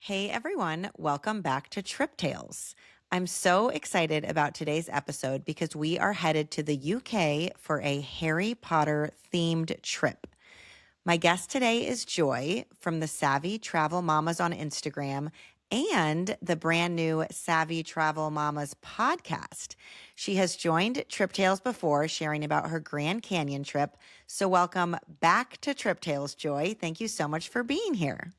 Hey everyone, welcome back to Trip Tales. I'm so excited about today's episode because we are headed to the UK for a Harry Potter themed trip. My guest today is Joy from the Savvy Travel Mamas on Instagram and the brand new Savvy Travel Mamas podcast. She has joined Trip Tales before, sharing about her Grand Canyon trip. So welcome back to Trip Tales, Joy. Thank you so much for being here.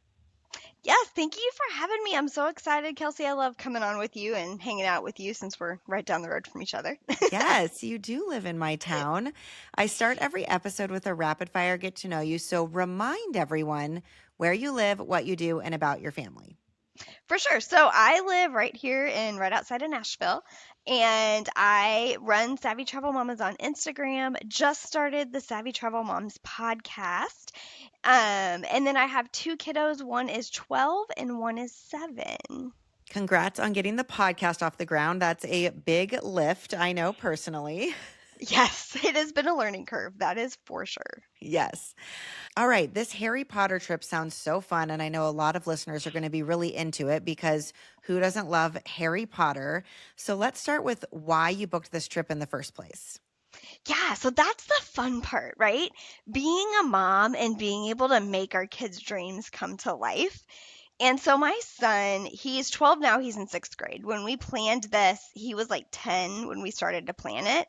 Yes, thank you for having me. I'm so excited, Kelsey. I love coming on with you and hanging out with you since we're right down the road from each other. Yes, you do live in my town. I start every episode with a rapid fire get to know you. So remind everyone where you live, what you do, and about your family. For sure. So I live right outside of Nashville, and I run Savvy Travel Mamas on Instagram. Just started the Savvy Travel Moms podcast. And then I have two kiddos. One is 12 and one is 7. Congrats on getting the podcast off the ground. That's a big lift, I know personally. Yes, it has been a learning curve. That is for sure. Yes. All right. This Harry Potter trip sounds so fun. And I know a lot of listeners are going to be really into it because who doesn't love Harry Potter? So let's start with why you booked this trip in the first place. Yeah, so that's the fun part, right? Being a mom and being able to make our kids' dreams come to life. And so my son, he's 12 now, he's in 6th grade. When we planned this, he was like 10 when we started to plan it.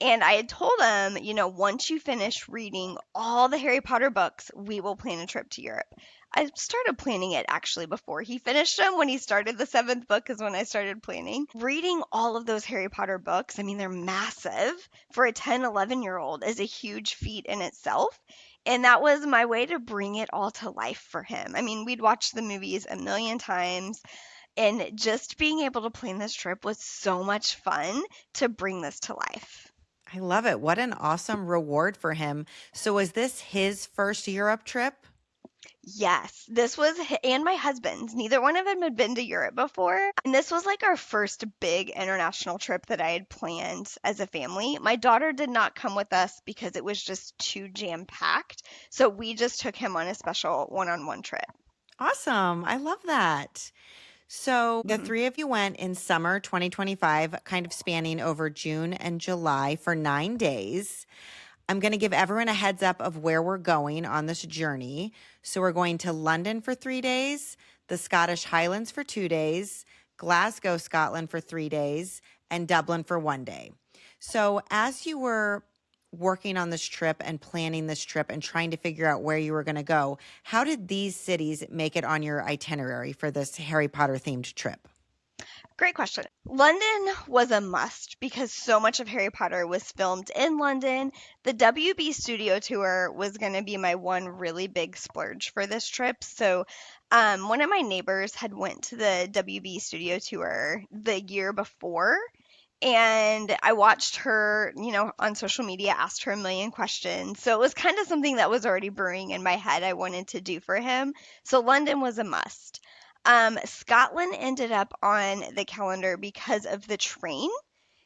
And I had told him, once you finish reading all the Harry Potter books, we will plan a trip to Europe. I started planning it actually before he finished them. When he started the 7th book is when I started planning. Reading all of those Harry Potter books, I mean, they're massive. For a 10, 11-year-old is a huge feat in itself. And that was my way to bring it all to life for him. I mean, we'd watched the movies a million times. And just being able to plan this trip was so much fun to bring this to life. I love it. What an awesome reward for him. So, was this his first Europe trip? Yes, this was and my husband's. Neither one of them had been to Europe before. And this was like our first big international trip that I had planned as a family. My daughter did not come with us because it was just too jam-packed. So we just took him on a special one-on-one trip. Awesome. I love that. So, the Mhm. three of you went in summer 2025, kind of spanning over June and July for 9 days. I'm going to give everyone a heads up of where we're going on this journey. So, we're going to London for 3 days, the Scottish Highlands for 2 days, Glasgow, Scotland for 3 days, and Dublin for 1 day. So, as you were working on this trip and planning this trip and trying to figure out where you were going to go, how did these cities make it on your itinerary for this Harry Potter themed trip? Great question. London was a must because so much of Harry Potter was filmed in London. The WB studio tour was going to be my one really big splurge for this trip. So, one of my neighbors had went to the WB studio tour the year before, and I watched her, on social media, asked her a million questions. So it was kind of something that was already brewing in my head I wanted to do for him. So London was a must. Scotland ended up on the calendar because of the train.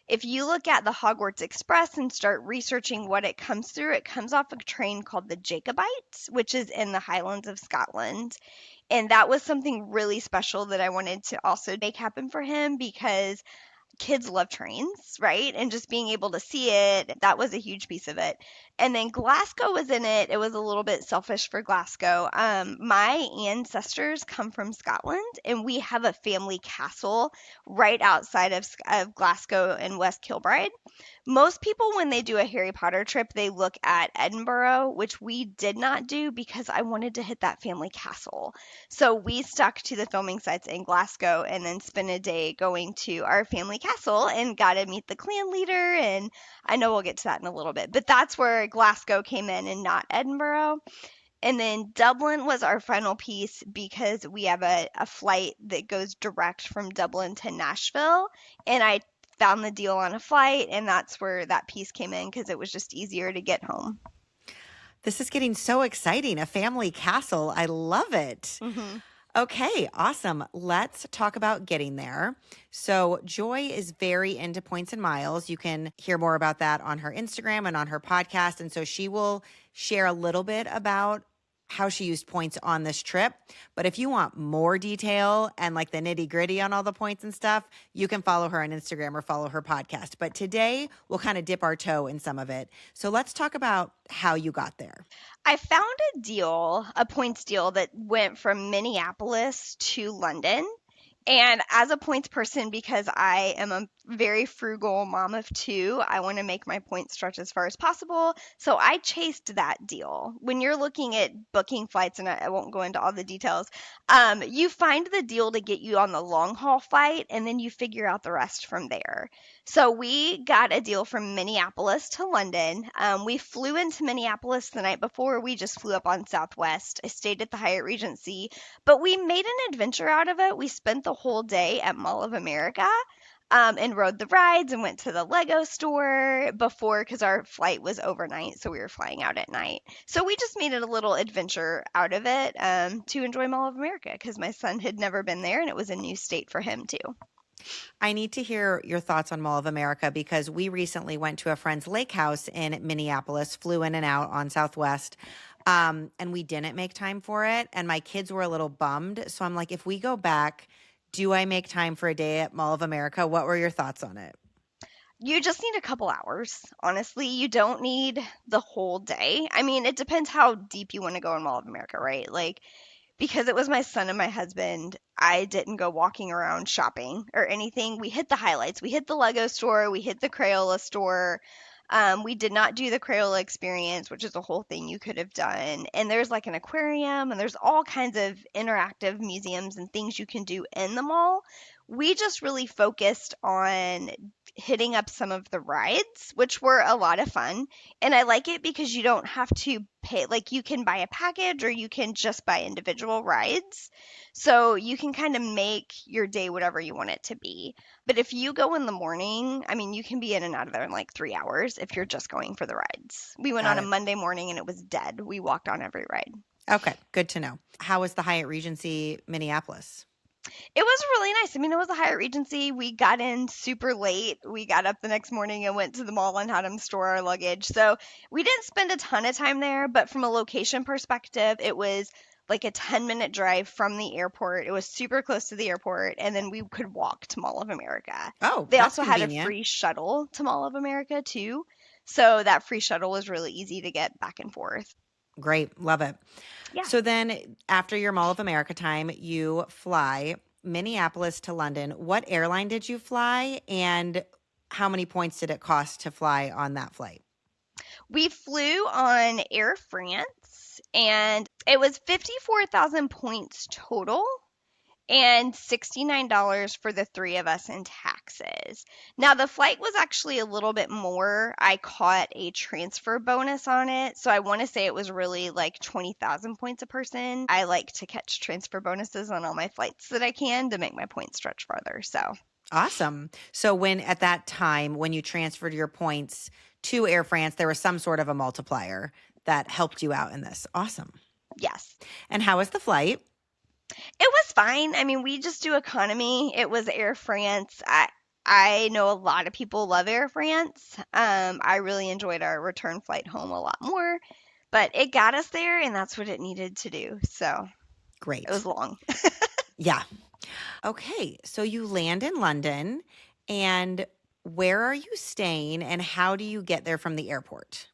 If you look at the Hogwarts Express and start researching what it comes through, it comes off a train called the Jacobite, which is in the Highlands of Scotland. And that was something really special that I wanted to also make happen for him because kids love trains, right? And just being able to see it, that was a huge piece of it. And then Glasgow was in it. It was a little bit selfish for Glasgow. My ancestors come from Scotland, and we have a family castle right outside of Glasgow in West Kilbride. Most people, when they do a Harry Potter trip, they look at Edinburgh, which we did not do because I wanted to hit that family castle. So we stuck to the filming sites in Glasgow and then spent a day going to our family castle and got to meet the clan leader. And I know we'll get to that in a little bit, but that's where Glasgow came in and not Edinburgh. And then Dublin was our final piece because we have a flight that goes direct from Dublin to Nashville. And I found the deal on a flight, and that's where that piece came in because it was just easier to get home. This is getting so exciting. A family castle. I love it. Hmm. Okay, awesome. Let's talk about getting there. So, Joy is very into points and miles. You can hear more about that on her Instagram and on her podcast. And so, she will share a little bit about how she used points on this trip. But if you want more detail and like the nitty gritty on all the points and stuff, you can follow her on Instagram or follow her podcast. But today we'll kind of dip our toe in some of it. So let's talk about how you got there. I found a points deal that went from Minneapolis to London. And as a points person, because I am a very frugal mom of two, I want to make my points stretch as far as possible. So I chased that deal. When you're looking at booking flights, and I won't go into all the details, you find the deal to get you on the long haul flight, and then you figure out the rest from there. So we got a deal from Minneapolis to London. We flew into Minneapolis the night before. We just flew up on Southwest. I stayed at the Hyatt Regency, but we made an adventure out of it. We spent the whole day at Mall of America, and rode the rides and went to the Lego store before, because our flight was overnight, so we were flying out at night. So we just made it a little adventure out of it, to enjoy Mall of America, because my son had never been there and it was a new state for him too. I need to hear your thoughts on Mall of America because we recently went to a friend's lake house in Minneapolis, flew in and out on Southwest, and we didn't make time for it. And my kids were a little bummed. So I'm like, if we go back, do I make time for a day at Mall of America? What were your thoughts on it? You just need a couple hours. Honestly, you don't need the whole day. I mean, it depends how deep you want to go in Mall of America, right? Like, because it was my son and my husband, I didn't go walking around shopping or anything. We hit the highlights. We hit the Lego store. We hit the Crayola store. We did not do the Crayola experience, which is a whole thing you could have done. And there's like an aquarium, and there's all kinds of interactive museums and things you can do in the mall. We just really focused on hitting up some of the rides, which were a lot of fun. And I like it because you don't have to pay, like, you can buy a package or you can just buy individual rides. So you can kind of make your day whatever you want it to be. But if you go in the morning, I mean, you can be in and out of there in like 3 hours if you're just going for the rides. We went Got on a it. Monday morning and it was dead. We walked on every ride. Okay, good to know. How was the Hyatt Regency Minneapolis? It was really nice. I mean, it was a Hyatt Regency. We got in super late. We got up the next morning and went to the mall and had them store our luggage. So we didn't spend a ton of time there, but from a location perspective, it was like a 10-minute drive from the airport. It was super close to the airport, and then we could walk to Mall of America. Oh, They that's also had a convenient. free shuttle to Mall of America, too. So that free shuttle was really easy to get back and forth. Great. Love it. Yeah. So then after your Mall of America time, you fly Minneapolis to London. What airline did you fly and how many points did it cost to fly on that flight? We flew on Air France, and it was 54,000 points total and $69 for the three of us in taxes. Now, the flight was actually a little bit more. I caught a transfer bonus on it, so I want to say it was really like 20,000 points a person. I like to catch transfer bonuses on all my flights that I can to make my points stretch farther. So, Awesome. So when at that time, when you transferred your points to Air France, there was some sort of a multiplier that helped you out in this. Awesome. yes. And how was the flight? It was fine. I mean, we just do economy. It was Air France. I know a lot of people love Air France. I really enjoyed our return flight home a lot more, but it got us there, and that's what it needed to do. So it Great. was long. Yeah. Okay. So you land in London, and where are you staying, and how do you get there from the airport?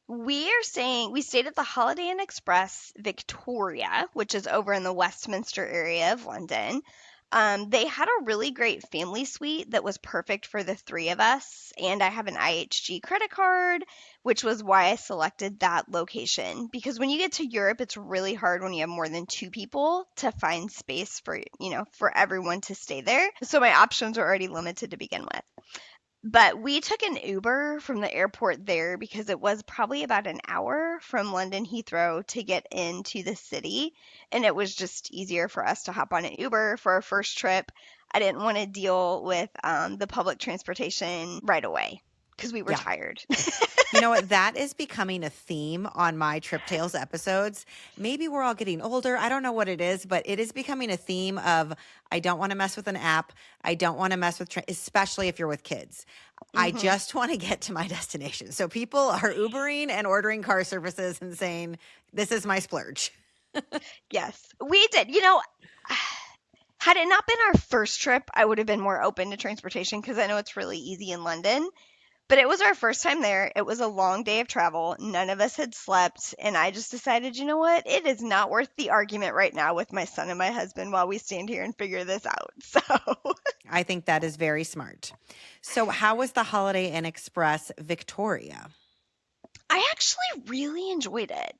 We stayed at the Holiday Inn Express Victoria, which is over in the Westminster area of London. They had a really great family suite that was perfect for the three of us, and I have an IHG credit card, which was why I selected that location. Because when you get to Europe, it's really hard when you have more than two people to find space for everyone to stay there. So my options are already limited to begin with. But we took an Uber from the airport there because it was probably about an hour from London Heathrow to get into the city. And it was just easier for us to hop on an Uber for our first trip. I didn't want to deal with the public transportation right away because we were Yeah. tired. You know what? That is becoming a theme on my Trip Tales episodes. Maybe we're all getting older. I don't know what it is, but it is becoming a theme of I don't want to mess with an app. I don't want to mess with, especially if you're with kids. I hmm just want to get to my destination. So people are Ubering and ordering car services and saying, this is my splurge. Yes, we did. Had it not been our first trip, I would have been more open to transportation because I know it's really easy in London. But it was our first time there. It was a long day of travel. None of us had slept. And I just decided, you know what? It is not worth the argument right now with my son and my husband while we stand here and figure this out. So I think that is very smart. So, how was the Holiday Inn Express Victoria? I actually really enjoyed it.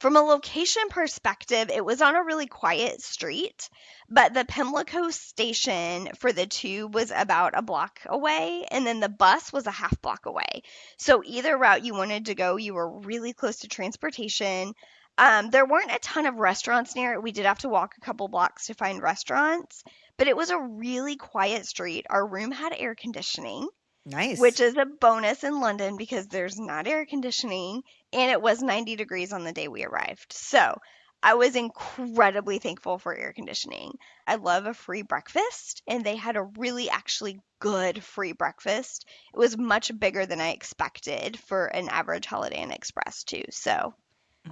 From a location perspective, it was on a really quiet street, but the Pimlico station for the tube was about a block away, and then the bus was a half block away. So either route you wanted to go, you were really close to transportation. There weren't a ton of restaurants near it. We did have to walk a couple blocks to find restaurants, but it was a really quiet street. Our room had air conditioning, which Nice. is a bonus in London because there's not air conditioning, and it was 90 degrees on the day we arrived. So I was incredibly thankful for air conditioning. I love a free breakfast, and they had a really actually good free breakfast. It was much bigger than I expected for an average Holiday Inn Express, too. So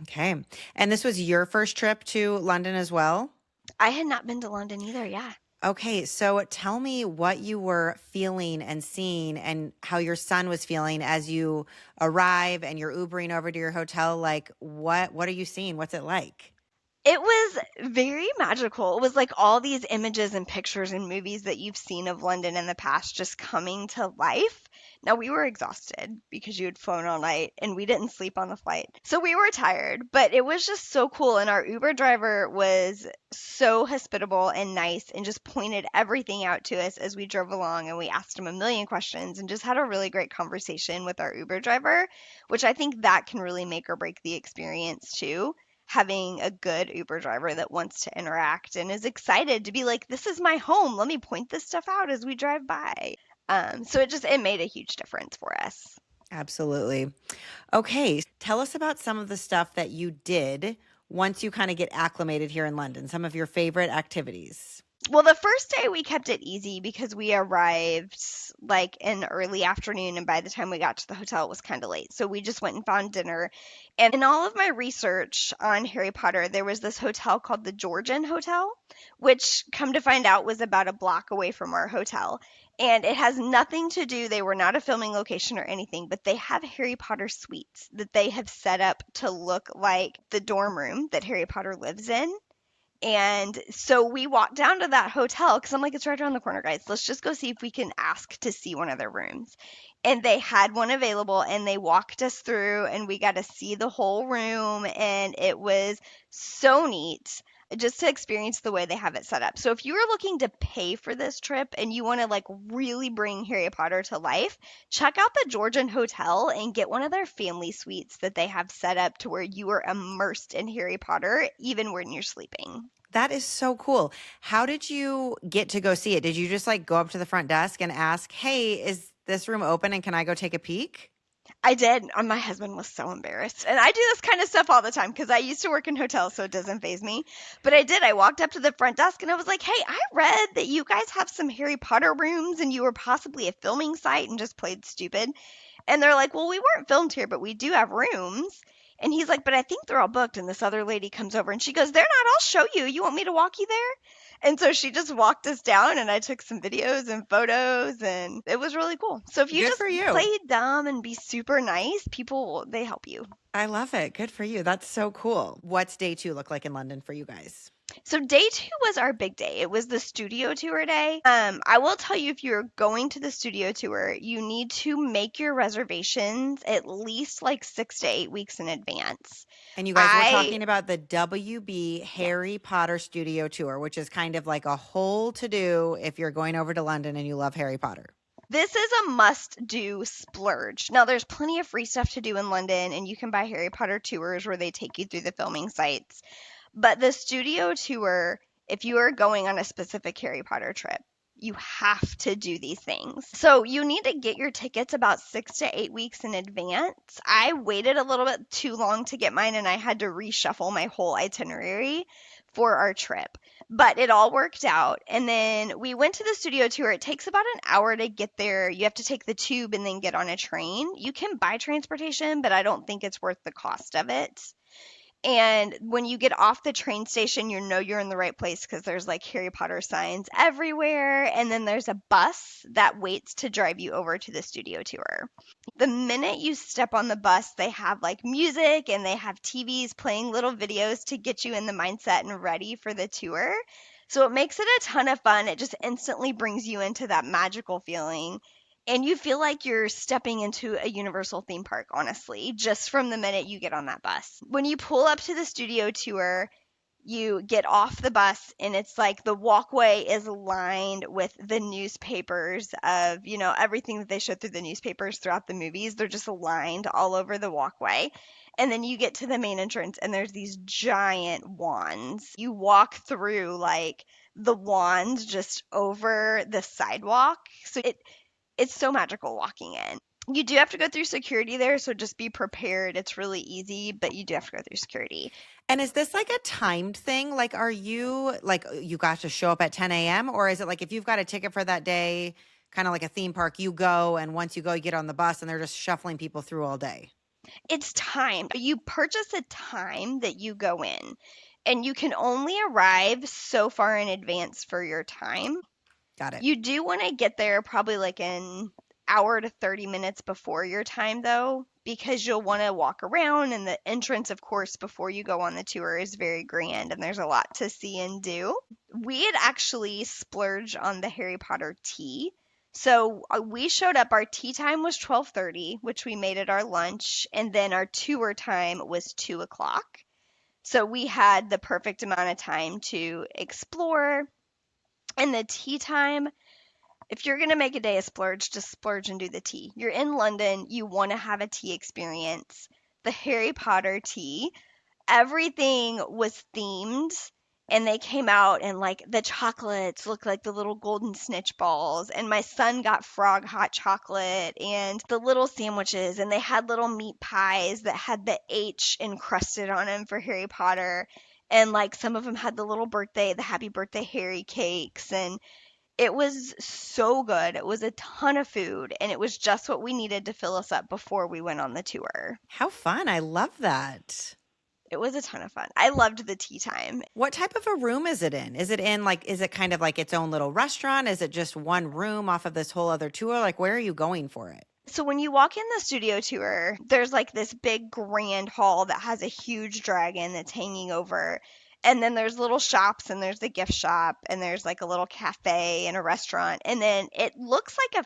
Okay. And this was your first trip to London as well? I had not been to London either. Yeah. Okay, so tell me what you were feeling and seeing and how your son was feeling as you arrive and you're Ubering over to your hotel. Like what are you seeing? What's it like? It was very magical. It was like all these images and pictures and movies that you've seen of London in the past just coming to life. Now, we were exhausted because you had flown all night and we didn't sleep on the flight. So we were tired, but it was just so cool. And our Uber driver was so hospitable and nice and just pointed everything out to us as we drove along. And we asked him a million questions and just had a really great conversation with our Uber driver, which I think that can really make or break the experience too, having a good Uber driver that wants to interact and is excited to be like, this is my home. Let me point this stuff out as we drive by. So it made a huge difference for us. Absolutely. Okay, tell us about some of the stuff that you did once you kind of get acclimated here in London, some of your favorite activities. Well, the first day we kept it easy because we arrived like in early afternoon, and by the time we got to the hotel, it was kind of late. So we just went and found dinner. And in all of my research on Harry Potter, there was this hotel called the Georgian Hotel, which come to find out was about a block away from our hotel. And it has nothing to do, they were not a filming location or anything, but they have Harry Potter suites that they have set up to look like the dorm room that Harry Potter lives in. And so we walked down to that hotel because I'm like, it's right around the corner, guys. Let's just go see if we can ask to see one of their rooms. And they had one available and they walked us through and we got to see the whole room. And it was so neat just to experience the way they have it set up. So if you are looking to pay for this trip and you want to like really bring Harry Potter to life, check out the Georgian Hotel and get one of their family suites that they have set up to where you are immersed in Harry Potter even when you're sleeping. That is so cool. How did you get to go see it? Did you just like go up to the front desk and ask, "Hey, is this room open and can I go take a peek?" I did. My husband was so embarrassed. And I do this kind of stuff all the time because I used to work in hotels, so it doesn't faze me. But I did. I walked up to the front desk and I was like, hey, I read that you guys have some Harry Potter rooms and you were possibly a filming site, and just played stupid. And they're like, well, we weren't filmed here, but we do have rooms. And he's like, but I think they're all booked. And this other lady comes over and she goes, they're not. I'll show you. You want me to walk you there? And so she just walked us down and I took some videos and photos and it was really cool. So if you Good just for you. play dumb and be super nice, people, they help you. I love it. Good for you. That's so cool. What's day 2 look like in London for you guys? So day two was our big day. It was the studio tour day. I will tell you, if you're going to the studio tour, you need to make your reservations at least like 6 to 8 weeks in advance. And you guys were I talking about the WB Harry Potter Studio Tour, which is kind of like a whole to do if you're going over to London and you love Harry Potter. This is a must-do splurge. Now, there's plenty of free stuff to do in London, and you can buy Harry Potter tours where they take you through the filming sites. But the studio tour, if you are going on a specific Harry Potter trip, you have to do these things. So you need to get your tickets about 6 to 8 weeks in advance. I waited a little bit too long to get mine, and I had to reshuffle my whole itinerary for our trip. But it all worked out. And then we went to the studio tour. It takes about an hour to get there. You have to take the tube and then get on a train. You can buy transportation, but I don't think it's worth the cost of it. And when you get off the train station, you know you're in the right place because there's like Harry Potter signs everywhere. And then there's a bus that waits to drive you over to the studio tour. The minute you step on the bus, they have like music and they have TVs playing little videos to get you in the mindset and ready for the tour. So it makes it a ton of fun. It just instantly brings you into that magical feeling. And you feel like you're stepping into a Universal theme park, honestly, just from the minute you get on that bus. When you pull up to the studio tour, you get off the bus and it's like the walkway is lined with the newspapers of, everything that they show through the newspapers throughout the movies. They're just lined all over the walkway. And then you get to the main entrance and there's these giant wands. You walk through like the wands just over the sidewalk. So it's so magical walking in. You do have to go through security there, so just be prepared. It's really easy, but you do have to go through security. And is this like a timed thing? Like, are you like you got to show up at 10 a.m. or is it like if you've got a ticket for that day, kind of like a theme park, you go and once you go, you get on the bus and they're just shuffling people through all day? It's timed. You purchase a time that you go in, and you can only arrive so far in advance for your time. Got it. You do want to get there probably like an hour to 30 minutes before your time, though, because you'll want to walk around. And the entrance, of course, before you go on the tour is very grand and there's a lot to see and do. We had actually splurged on the Harry Potter tea. So we showed up. Our tea time was 12:30, which we made at our lunch, and then our tour time was 2 o'clock. So we had the perfect amount of time to explore. And the tea time, if you're going to make a day a splurge, just splurge and do the tea. You're in London, you want to have a tea experience. The Harry Potter tea, everything was themed and they came out and like the chocolates looked like the little golden snitch balls, and my son got frog hot chocolate and the little sandwiches, and they had little meat pies that had the H encrusted on them for Harry Potter, and like some of them had the happy birthday Harry cakes, and it was so good. It was a ton of food, and it was just what we needed to fill us up before we went on the tour. How fun. I love that. It was a ton of fun. I loved the tea time. What type of a room is it in? Is it in like, is it kind of like its own little restaurant? Is it just one room off of this whole other tour? Like, where are you going for it? So when you walk in the studio tour, there's like this big grand hall that has a huge dragon that's hanging over. And then there's little shops, and there's the gift shop, and there's like a little cafe and a restaurant. And then it looks like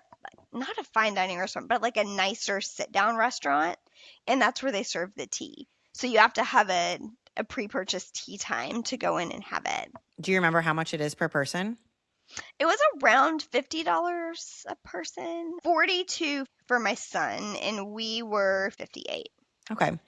not a fine dining restaurant, but like a nicer sit down restaurant. And that's where they serve the tea. So you have to have a pre-purchased tea time to go in and have it. Do you remember how much it is per person? It was around $50 a person, 42 for my son, and we were 58. Okay.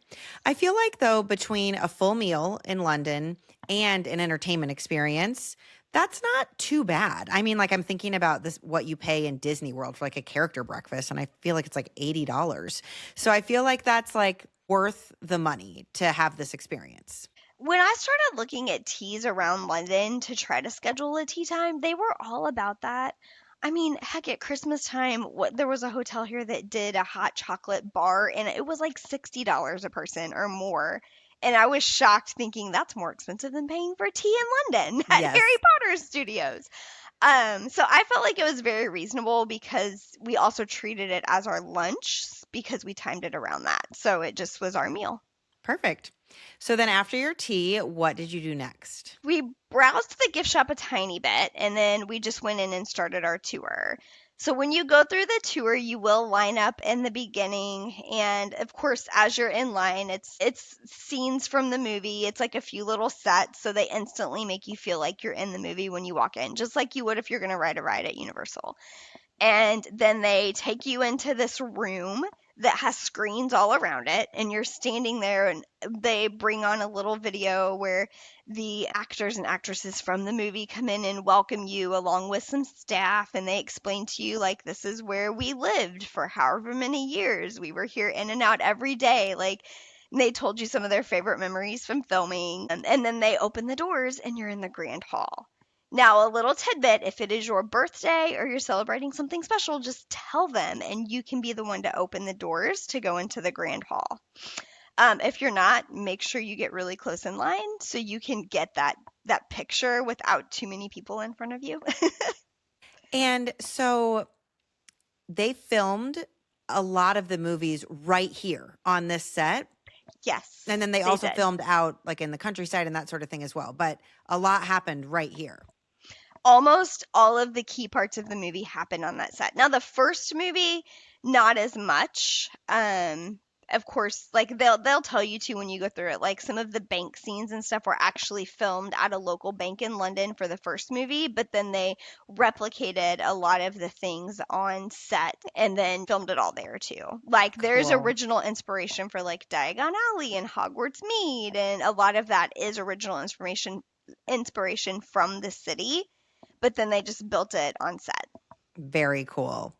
I feel like, though, between a full meal in London and an entertainment experience, that's not too bad. I mean, like, I'm thinking about this, what you pay in Disney World for like a character breakfast, and I feel like it's like $80. So I feel like that's like worth the money to have this experience. When I started looking at teas around London to try to schedule a tea time, they were all about that. I mean, heck, at Christmas time, there was a hotel here that did a hot chocolate bar, and it was like $60 a person or more. And I was shocked, thinking that's more expensive than paying for tea in London at Yes. Harry Potter Studios. So I felt like it was very reasonable because we also treated it as our lunch because we timed it around that. So it just was our meal. Perfect. So then after your tea, what did you do next? We browsed the gift shop a tiny bit, and then we just went in and started our tour. So when you go through the tour, you will line up in the beginning, and of course, as you're in line, it's scenes from the movie. It's like a few little sets, so they instantly make you feel like you're in the movie when you walk in, just like you would if you're going to ride a ride at Universal. And then they take you into this room that has screens all around it, and you're standing there, and they bring on a little video where the actors and actresses from the movie come in and welcome you along with some staff, and they explain to you like, this is where we lived for however many years. We were here in and out every day. Like, they told you some of their favorite memories from filming, and then they open the doors and you're in the grand hall. Now, a little tidbit, if it is your birthday or you're celebrating something special, just tell them and you can be the one to open the doors to go into the grand hall. If you're not, make sure you get really close in line so you can get that picture without too many people in front of you. And so they filmed a lot of the movies right here on this set. Yes, And then they they also did. filmed out like in the countryside and that sort of thing as well. But a lot happened right here. Almost all of the key parts of the movie happen on that set. Now, the first movie, not as much. Of course, like they'll tell you to when you go through it. Like some of the bank scenes and stuff were actually filmed at a local bank in London for the first movie, but then they replicated a lot of the things on set and then filmed it all there too. Like there's Cool. original inspiration for like Diagon Alley and Hogwarts Mead, and a lot of that is original inspiration from the city, but then they just built it on set. Very cool.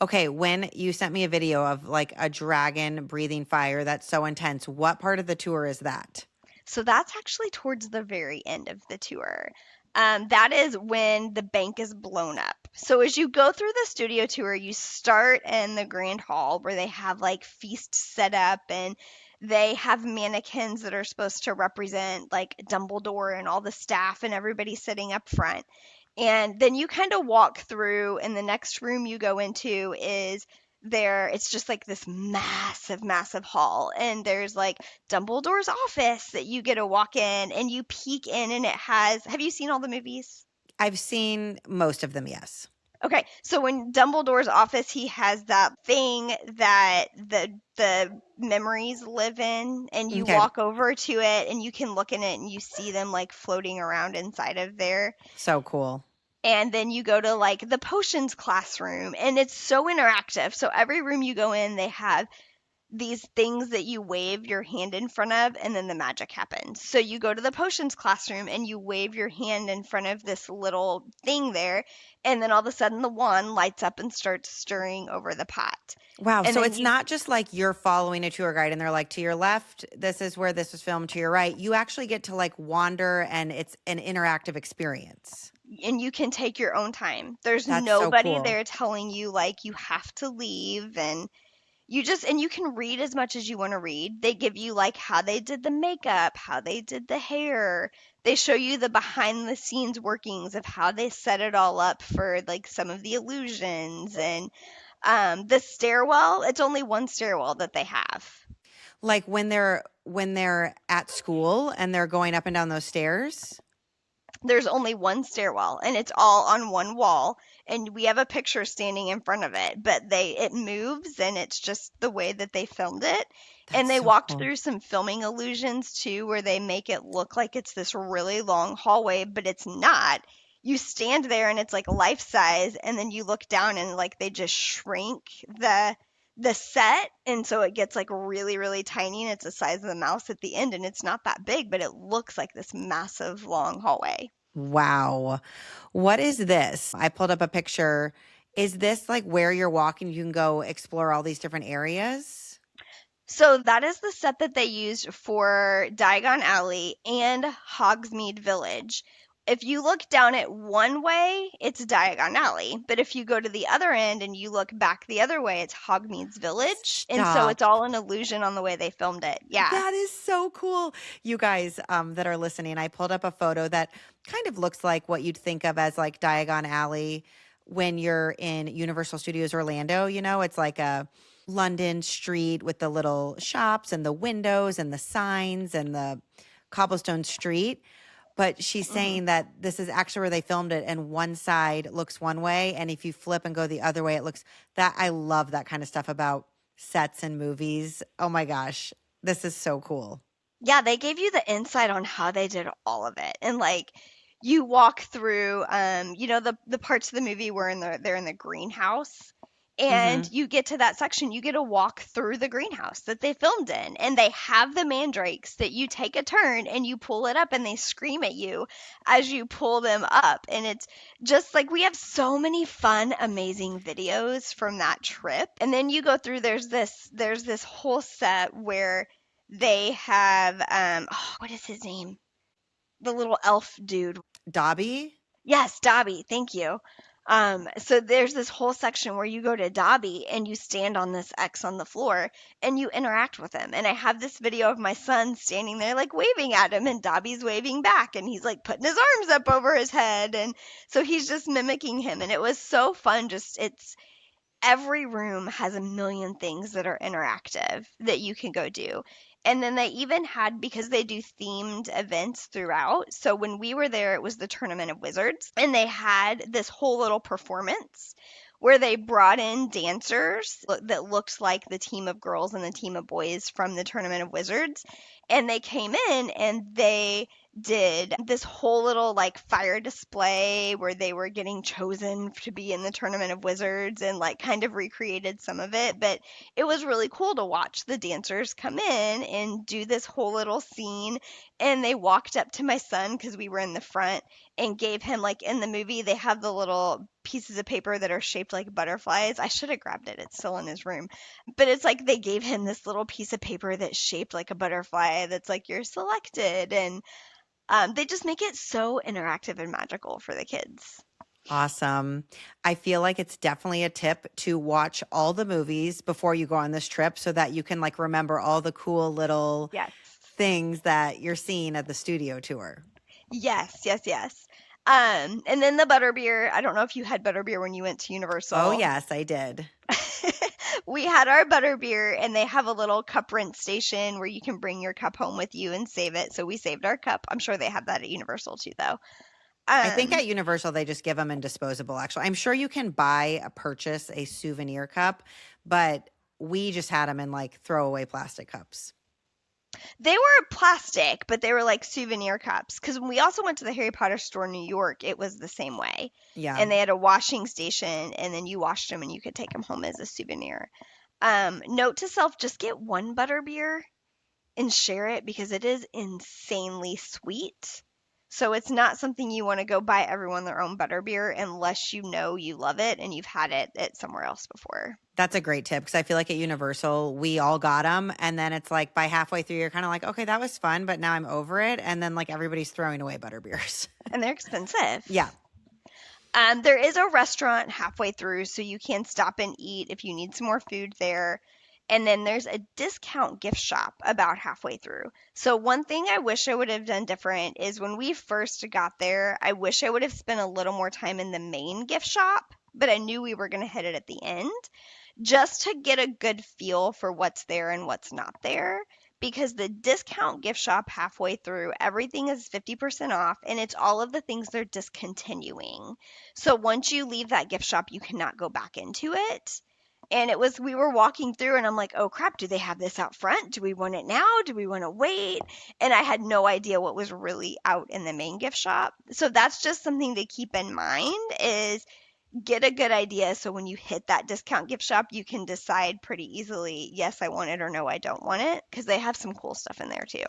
Okay, when you sent me a video of like a dragon breathing fire that's so intense, what part of the tour is that? So that's actually towards the very end of the tour. That is when the bank is blown up. So as you go through the studio tour, you start in the grand hall where they have like feasts set up, and they have mannequins that are supposed to represent like Dumbledore and all the staff and everybody sitting up front. And then you kind of walk through, and the next room you go into is there. It's just like this massive, massive hall. And there's like Dumbledore's office that you get to walk in, and you peek in, and it has. Have you seen all the movies? I've seen most of them, yes. Okay, so in Dumbledore's office, he has that thing that the memories live in, and you Okay, walk over to it, and you can look in it, and you see them like floating around inside of there. so cool. And then you go to like the potions classroom, and it's so interactive. So every room you go in, they have these things that you wave your hand in front of, and then the magic happens. So you go to the potions classroom and you wave your hand in front of this little thing there, and then all of a sudden the wand lights up and starts stirring over the pot. Wow, And so then it's you not just like you're following a tour guide and they're like, to your left, this is where this was filmed, to your right. You actually get to like wander and it's an interactive experience. and you can take your own time. There's That's so nobody cool. there telling you like you have to leave, and you can read as much as you want to read. They give you like how they did the makeup, how they did the hair. They show you the behind the scenes workings of how they set it all up for like some of the illusions, and the stairwell, it's only one stairwell that they have. Like when they're at school and they're going up and down those stairs. There's only one stairwell, and it's all on one wall, and we have a picture standing in front of it, but they it moves, and it's just the way that they filmed it. And That's they so walked cool. through some filming illusions too, where they make it look like it's this really long hallway, but it's not. You stand there and it's like life size, and then you look down and like they just shrink the set, and so it gets like really, really tiny, and it's the size of the mouse at the end, and it's not that big, but it looks like this massive long hallway. Wow. What is this? I pulled up a picture. Is this like where you're walking? You can go explore all these different areas? So that is the set that they used for Diagon Alley and Hogsmeade Village. If you look down it one way, it's Diagon Alley. But if you go to the other end and you look back the other way, it's Hogmeade's Village. And so Stop. it's all an illusion on the way they filmed it. Yeah. That is so cool. You guys that are listening, I pulled up a photo that kind of looks like what you'd think of as like Diagon Alley when you're in Universal Studios Orlando. You know, it's like a London street with the little shops and the windows and the signs and the cobblestone street. But she's hmm saying that this is actually where they filmed it, and one side looks one way, and if you flip and go the other way, it looks that. I love that kind of stuff about sets and movies. Oh my gosh, this is so cool. Yeah, they gave you the insight on how they did all of it. And like you walk through the parts of the movie where they're in the greenhouse, and Hmm. you get to that section, you get to walk through the greenhouse that they filmed in, and they have the mandrakes that you take a turn and you pull it up, and they scream at you as you pull them up. And it's just like we have so many fun amazing videos from that trip. And then you go through, there's this whole set where they have what is his name? The little elf dude. Dobby? Yes, Dobby, thank you. So there's this whole section where you go to Dobby and you stand on this X on the floor and you interact with him. And I have this video of my son standing there like waving at him and Dobby's waving back and he's like putting his arms up over his head. And so he's just mimicking him. And it was so fun. Every room has a million things that are interactive that you can go do. And then they even had, because they do themed events throughout. So when we were there, it was the Tournament of Wizards, and they had this whole little performance where they brought in dancers that looked like the team of girls and the team of boys from the Tournament of Wizards. And they came in and they did this whole little like fire display where they were getting chosen to be in the Tournament of Wizards and like kind of recreated some of it. But it was really cool to watch the dancers come in and do this whole little scene. And they walked up to my son because we were in the front and gave him, like in the movie, they have the little pieces of paper that are shaped like butterflies. I should have grabbed it. It's still in his room. But it's like they gave him this little piece of paper that's shaped like a butterfly that's like you're selected. And they just make it so interactive and magical for the kids. Awesome. I feel like it's definitely a tip to watch all the movies before you go on this trip so that you can like remember all the cool little Yes. things that you're seeing at the studio tour. Yes. And then the butterbeer. I don't know if you had butterbeer when you went to Universal. Oh, yes, I did. We had our butterbeer, and they have a little cup rinse station where you can bring your cup home with you and save it. So we saved our cup. I'm sure they have that at Universal too, though. I think at Universal, they just give them in disposable, actually. I'm sure you can purchase a souvenir cup, but we just had them in like throwaway plastic cups. They were plastic, but they were like souvenir cups. Because when we also went to the Harry Potter store in New York, it was the same way. Yeah. And they had a washing station, and then you washed them and you could take them home as a souvenir. Note to self, just get one butterbeer and share it because it is insanely sweet. So it's not something you want to go buy everyone their own butterbeer unless you know you love it and you've had it at somewhere else before. That's a great tip because I feel like at Universal, we all got them. And then it's like by halfway through, you're kind of like, okay, that was fun, but now I'm over it. And then like everybody's throwing away butterbeers. And they're expensive. Yeah. There is a restaurant halfway through, so you can stop and eat if you need some more food there. And then there's a discount gift shop about halfway through. So one thing I wish I would have done different is when we first got there, I wish I would have spent a little more time in the main gift shop, but I knew we were going to hit it at the end just to get a good feel for what's there and what's not there. Because the discount gift shop halfway through, everything is 50% off, and it's all of the things they're discontinuing. So once you leave that gift shop, you cannot go back into it. And we were walking through and I'm like, oh crap, do they have this out front? Do we want it now? Do we want to wait? And I had no idea what was really out in the main gift shop. So that's just something to keep in mind is get a good idea. So when you hit that discount gift shop, you can decide pretty easily, yes, I want it or no, I don't want it. Because they have some cool stuff in there too.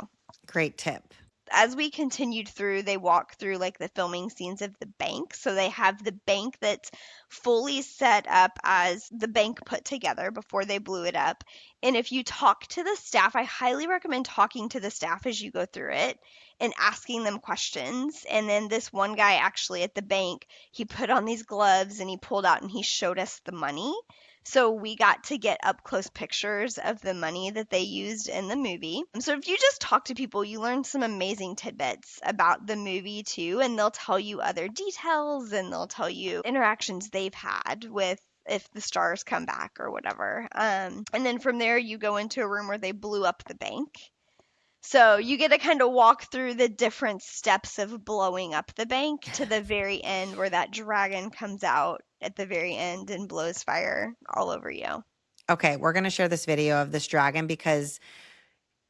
Great tip. As we continued through, they walk through like the filming scenes of the bank. So they have the bank that's fully set up as the bank put together before they blew it up. And if you talk to the staff, I highly recommend talking to the staff as you go through it and asking them questions. And then this one guy actually at the bank, he put on these gloves and he pulled out and he showed us the money. So we got to get up close pictures of the money that they used in the movie. So if you just talk to people, you learn some amazing tidbits about the movie too, and they'll tell you other details and they'll tell you interactions they've had with if the stars come back or whatever. And then from there, you go into a room where they blew up the bank. So you get to kind of walk through the different steps of blowing up the bank to the very end where that dragon comes out at the very end and blows fire all over you. Okay, we're going to share this video of this dragon because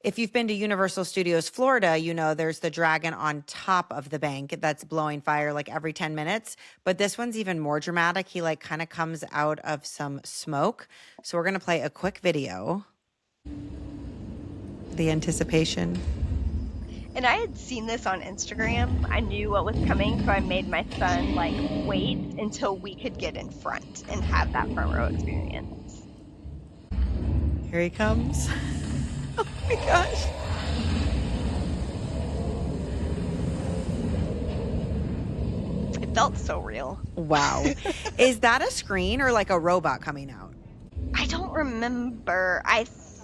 if you've been to Universal Studios Florida, you know there's the dragon on top of the bank that's blowing fire like every 10 minutes. But this one's even more dramatic. He like kind of comes out of some smoke. So we're going to play a quick video. The anticipation. And I had seen this on Instagram. I knew what was coming, so I made my son like wait until we could get in front and have that front row experience. Here he comes. Oh my gosh. felt so real. Wow. Is that a screen or like a robot coming out? I don't remember. It's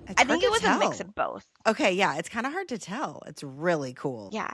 I hard think it to was a mix tell. of both. Okay, yeah, it's kind of hard to tell. It's really cool. Yeah.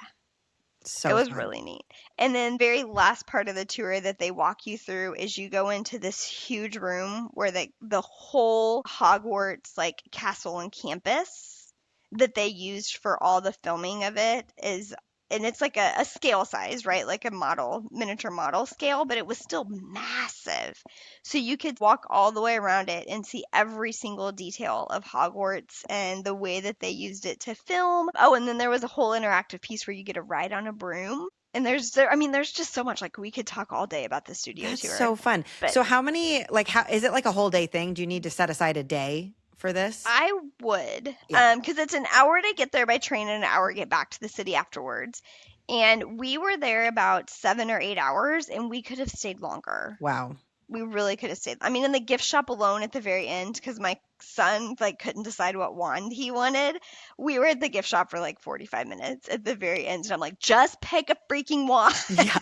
It So was fun. really neat. And then very last part of the tour that they walk you through is you go into this huge room where the whole Hogwarts like castle and campus that they used for all the filming of it is, and it's like a scale size, right? Like a model, miniature model scale, but it was still massive. So you could walk all the way around it and see every single detail of Hogwarts and the way that they used it to film. Oh, and then there was a whole interactive piece where you get a ride on a broom. And there's just so much. Like we could talk all day about the studio That's tour. so fun. But So how many, like, how is it like a whole day thing? Do you need to set aside a day for this? I would, Yeah. because it's an hour to get there by train and an hour to get back to the city afterwards. And we were there about 7 or 8 hours, and we could have stayed longer. Wow. We really could have stayed. I mean, in the gift shop alone at the very end, because my son like couldn't decide what wand he wanted. We were at the gift shop for like 45 minutes at the very end, and I'm like, just pick a freaking wand. Yeah.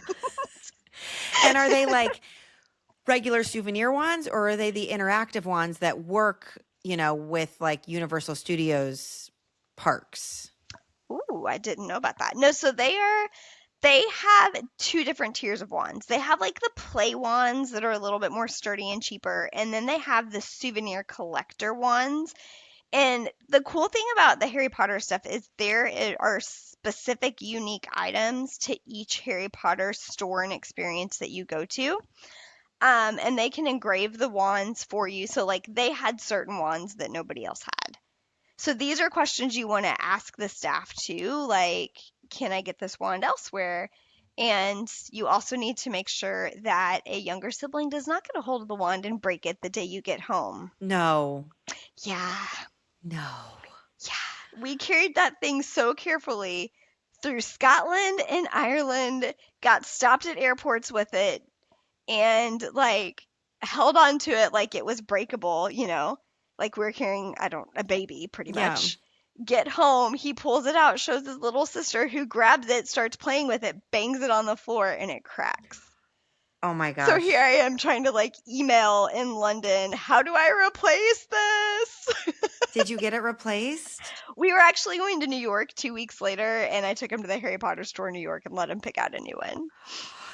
And are they like regular souvenir wands, or are they the interactive ones that work, with like Universal Studios parks? Ooh, I didn't know about that. No, so they have two different tiers of wands. They have like the play wands that are a little bit more sturdy and cheaper, and then they have the souvenir collector wands. And the cool thing about the Harry Potter stuff is are specific unique items to each Harry Potter store and experience that you go to. And they can engrave the wands for you. So like they had certain wands that nobody else had. So these are questions you want to ask the staff too, like, can I get this wand elsewhere? And you also need to make sure that a younger sibling does not get a hold of the wand and break it the day you get home. No. Yeah. No. Yeah. We carried that thing so carefully through Scotland and Ireland, got stopped at airports with it, and like held on to it like it was breakable, like we're carrying, a baby pretty Yeah. much. Get home, he pulls it out, shows his little sister who grabs it, starts playing with it, bangs it on the floor, and it cracks. Oh my gosh. So here I am trying to like email in London, how do I replace this? Did you get it replaced? We were actually going to New York 2 weeks later, and I took him to the Harry Potter store in New York and let him pick out a new one.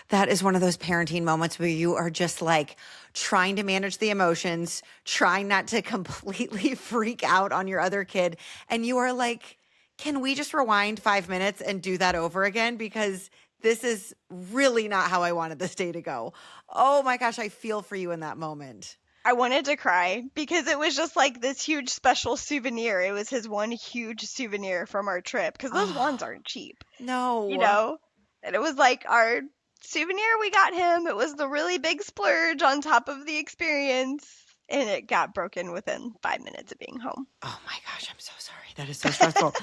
That is one of those parenting moments where you are just like trying to manage the emotions, trying not to completely freak out on your other kid. And you are like, can we just rewind 5 minutes and do that over again? Because this is really not how I wanted this day to go. Oh my gosh, I feel for you in that moment. I wanted to cry because it was just like this huge special souvenir. It was his one huge souvenir from our trip because those wands aren't cheap. No. And it was like our souvenir we got him. It was the really big splurge on top of the experience, and it got broken within 5 minutes of being home. Oh my gosh, I'm so sorry. That is so stressful.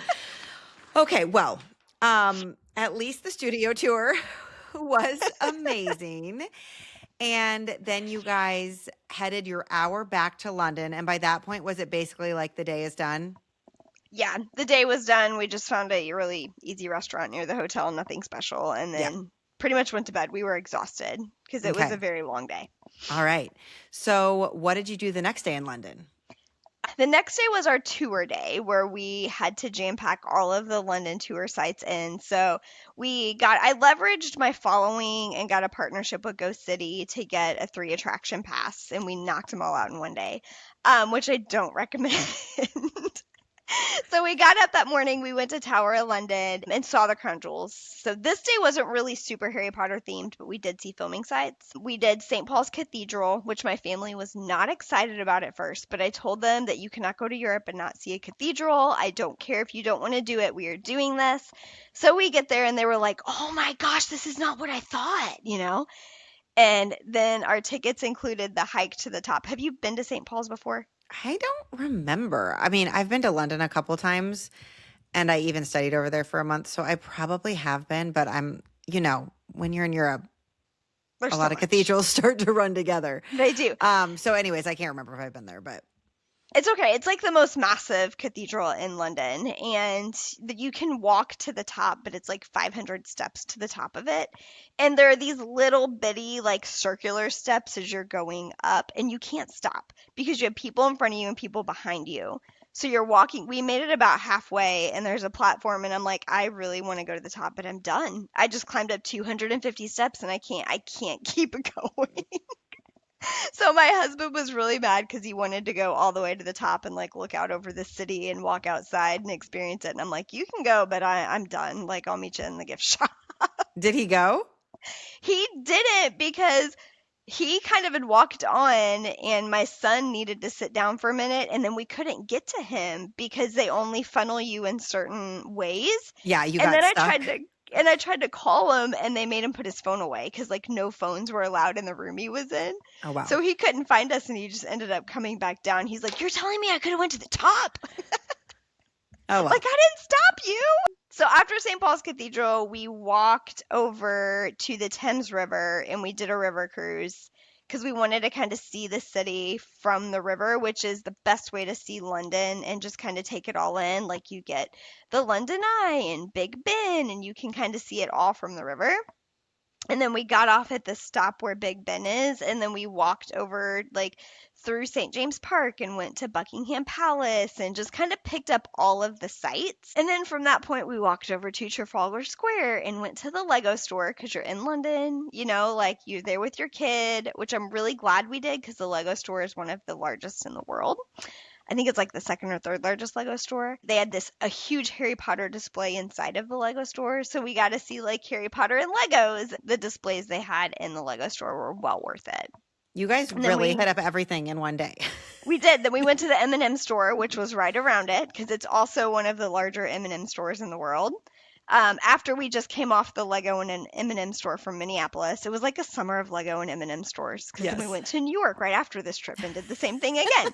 Okay, well, at least the studio tour was amazing. And then you guys headed your hour back to London. And by that point, was it basically like the day is done? Yeah, the day was done. We just found a really easy restaurant near the hotel, nothing special, and then pretty much went to bed. We were exhausted because it was a very long day. All right. So what did you do the next day in London? The next day was our tour day where we had to jam pack all of the London tour sites in. So I leveraged my following and got a partnership with Go City to get a 3 attraction pass, and we knocked them all out in one day, which I don't recommend. So we got up that morning, we went to Tower of London and saw the Crown Jewels. So this day wasn't really super Harry Potter themed, but we did see filming sites. We did St. Paul's Cathedral, which my family was not excited about at first, but I told them that you cannot go to Europe and not see a cathedral. I don't care if you don't want to do it. We are doing this. So we get there and they were like, oh my gosh, this is not what I thought, And then our tickets included the hike to the top. Have you been to St. Paul's before? I don't remember. I mean, I've been to London a couple times, and I even studied over there for a month, so I probably have been, but when you're in Europe, There's a lot of cathedrals start to run together. They do. So anyways, I can't remember if I've been there, but It's okay. It's like the most massive cathedral in London, and you can walk to the top, but it's like 500 steps to the top of it. And there are these little bitty, like circular steps as you're going up, and you can't stop because you have people in front of you and people behind you. So you're walking. We made it about halfway, and there's a platform, and I'm like, I really want to go to the top, but I'm done. I just climbed up 250 steps, and I can't keep it going. So my husband was really mad because he wanted to go all the way to the top and like look out over the city and walk outside and experience it. And I'm like, you can go, but I'm done. Like, I'll meet you in the gift shop. Did he go? He didn't because he kind of had walked on, and my son needed to sit down for a minute, and then we couldn't get to him because they only funnel you in certain ways. Yeah, you And got then stuck. I tried to call him, and they made him put his phone away because like no phones were allowed in the room he was in. Oh, wow. So he couldn't find us, and he just ended up coming back down. He's like, "You're telling me I could have went to the top? Oh, well. Like I didn't stop you." So after St. Paul's Cathedral, we walked over to the Thames River and we did a river cruise because we wanted to kind of see the city from the river, which is the best way to see London and just kind of take it all in. Like you get the London Eye and Big Ben, and you can kind of see it all from the river. And then we got off at the stop where Big Ben is, and then we walked over like through St. James Park and went to Buckingham Palace and just kind of picked up all of the sights. And then from that point, we walked over to Trafalgar Square and went to the Lego store because you're in London, like you're there with your kid, which I'm really glad we did because the Lego store is one of the largest in the world. I think it's like the second or third largest Lego store. They had a huge Harry Potter display inside of the Lego store, so we got to see like Harry Potter and Legos. The displays they had in the Lego store were well worth it. You guys And then really hit up everything in one day. we did. Then we went to the M&M store, which was right around it because it's also one of the larger M&M stores in the world. After we just came off the Lego and an M&M store from Minneapolis, it was like a summer of Lego and M&M stores because then we Yes. went to New York right after this trip and did the same thing again.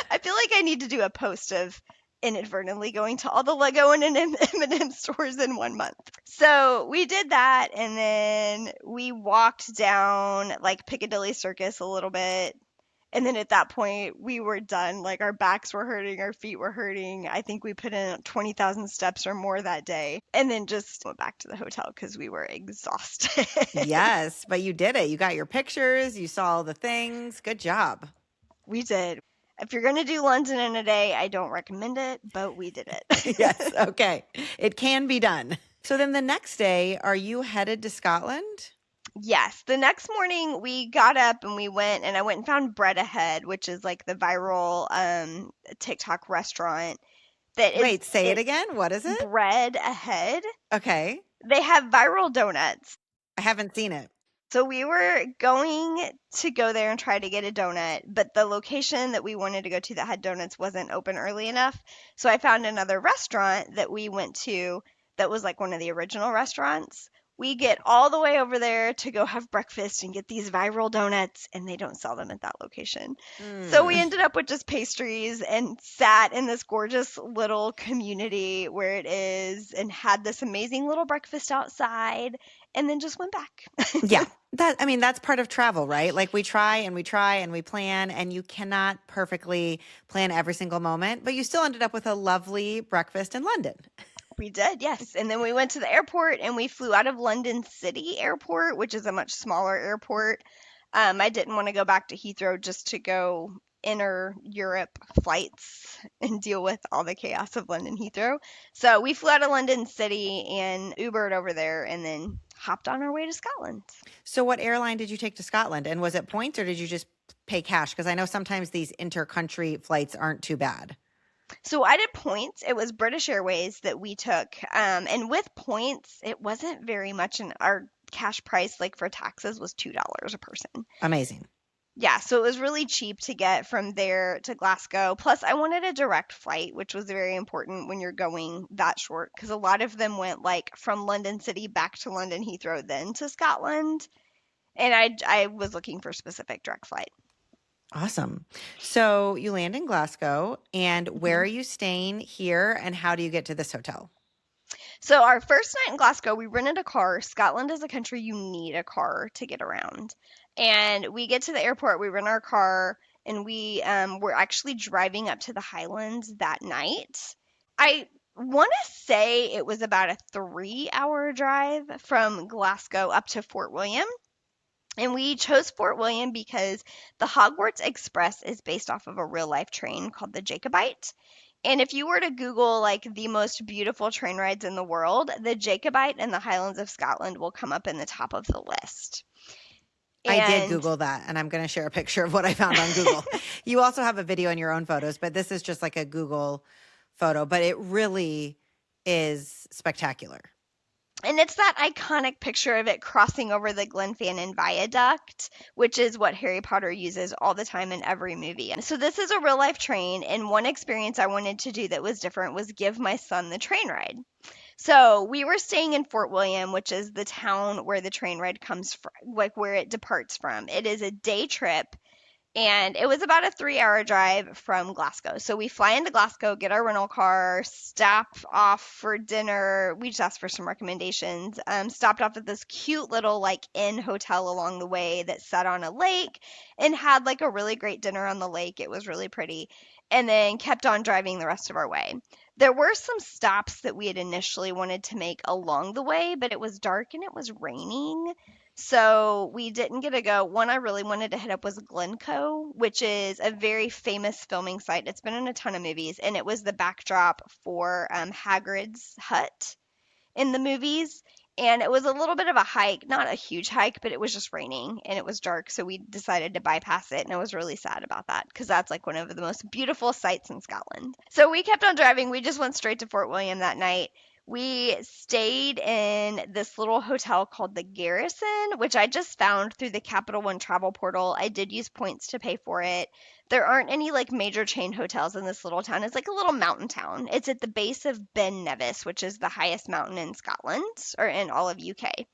I feel like I need to do a post of inadvertently going to all the Lego and M&M stores in 1 month. So we did that, and then we walked down like Piccadilly Circus a little bit. And then at that point, we were done. Like our backs were hurting, our feet were hurting. I think we put in 20,000 steps or more that day. And then just went back to the hotel because we were exhausted. Yes, but you did it. You got your pictures, you saw all the things. Good job. We did. If you're going to do London in a day, I don't recommend it, but we did it. Yes, okay. It can be done. So then the next day, are you headed to Scotland? Yes. The next morning we got up and we went, and I went and found Bread Ahead, which is like the viral TikTok restaurant that is Wait, say it again. What is it? Bread Ahead. Okay. They have viral donuts. I haven't seen it. So we were going to go there and try to get a donut, but the location that we wanted to go to that had donuts wasn't open early enough. So I found another restaurant that we went to that was like one of the original restaurants. We get all the way over there to go have breakfast and get these viral donuts, and they don't sell them at that location. So we ended up with just pastries and sat in this gorgeous little community where it is and had this amazing little breakfast outside and then just went back. Yeah. That's part of travel, right? Like we try and we plan, and you cannot perfectly plan every single moment, but you still ended up with a lovely breakfast in London. We did, yes. And then we went to the airport and we flew out of London City Airport, which is a much smaller airport. I didn't want to go back to Heathrow just to go inner Europe flights and deal with all the chaos of London Heathrow. So we flew out of London City and Ubered over there and then hopped on our way to Scotland. So what airline did you take to Scotland? And was it points or did you just pay cash? Because I know sometimes these inter-country flights aren't too bad. So I did points. It was British Airways that we took. And with points, it wasn't very much. And our cash price, like for taxes, was $2 a person. Amazing. Yeah, so it was really cheap to get from there to Glasgow. Plus, I wanted a direct flight, which was very important when you're going that short, because a lot of them went like from London City back to London Heathrow, then to Scotland. And I was looking for a specific direct flight. Awesome. So you land in Glasgow, and where are you staying here, and how do you get to this hotel? So our first night in Glasgow, we rented a car. Scotland is a country you need a car to get around. And we get to the airport, we rent our car, and we were actually driving up to the Highlands that night. I want to say it was about a 3-hour drive from Glasgow up to Fort William. And we chose Fort William because the Hogwarts Express is based off of a real life train called the Jacobite. And if you were to Google like the most beautiful train rides in the world, the Jacobite and the Highlands of Scotland will come up in the top of the list. I did And Google that, and I'm going to share a picture of what I found on Google. You also have a video in your own photos, but this is just like a Google photo, but it really is spectacular. And it's that iconic picture of it crossing over the Glenfinnan Viaduct, which is what Harry Potter uses all the time in every movie. So this is a real life train, and one experience I wanted to do that was different was give my son the train ride. So we were staying in Fort William, which is the town where the train ride comes from, like where it departs from. It is a day trip, and it was about a 3-hour drive from Glasgow. So we fly into Glasgow, get our rental car, stop off for dinner. We just asked for some recommendations. Stopped off at this cute little like inn hotel along the way that sat on a lake and had like a really great dinner on the lake. It was really pretty. And then kept on driving the rest of our way. There were some stops that we had initially wanted to make along the way, but it was dark and it was raining. So we didn't get to go. One I really wanted to hit up was Glencoe, which is a very famous filming site. It's been in a ton of movies, and it was the backdrop for Hagrid's hut in the movies. And it was a little bit of a hike, not a huge hike, but it was just raining and it was dark. So we decided to bypass it. And I was really sad about that because that's like one of the most beautiful sights in Scotland. So we kept on driving. We just went straight to Fort William that night. We stayed in this little hotel called the Garrison, which I just found through the Capital One travel portal. I did use points to pay for it. There aren't any like major chain hotels in this little town. It's like a little mountain town. It's at the base of Ben Nevis, which is the highest mountain in Scotland or in all of UK.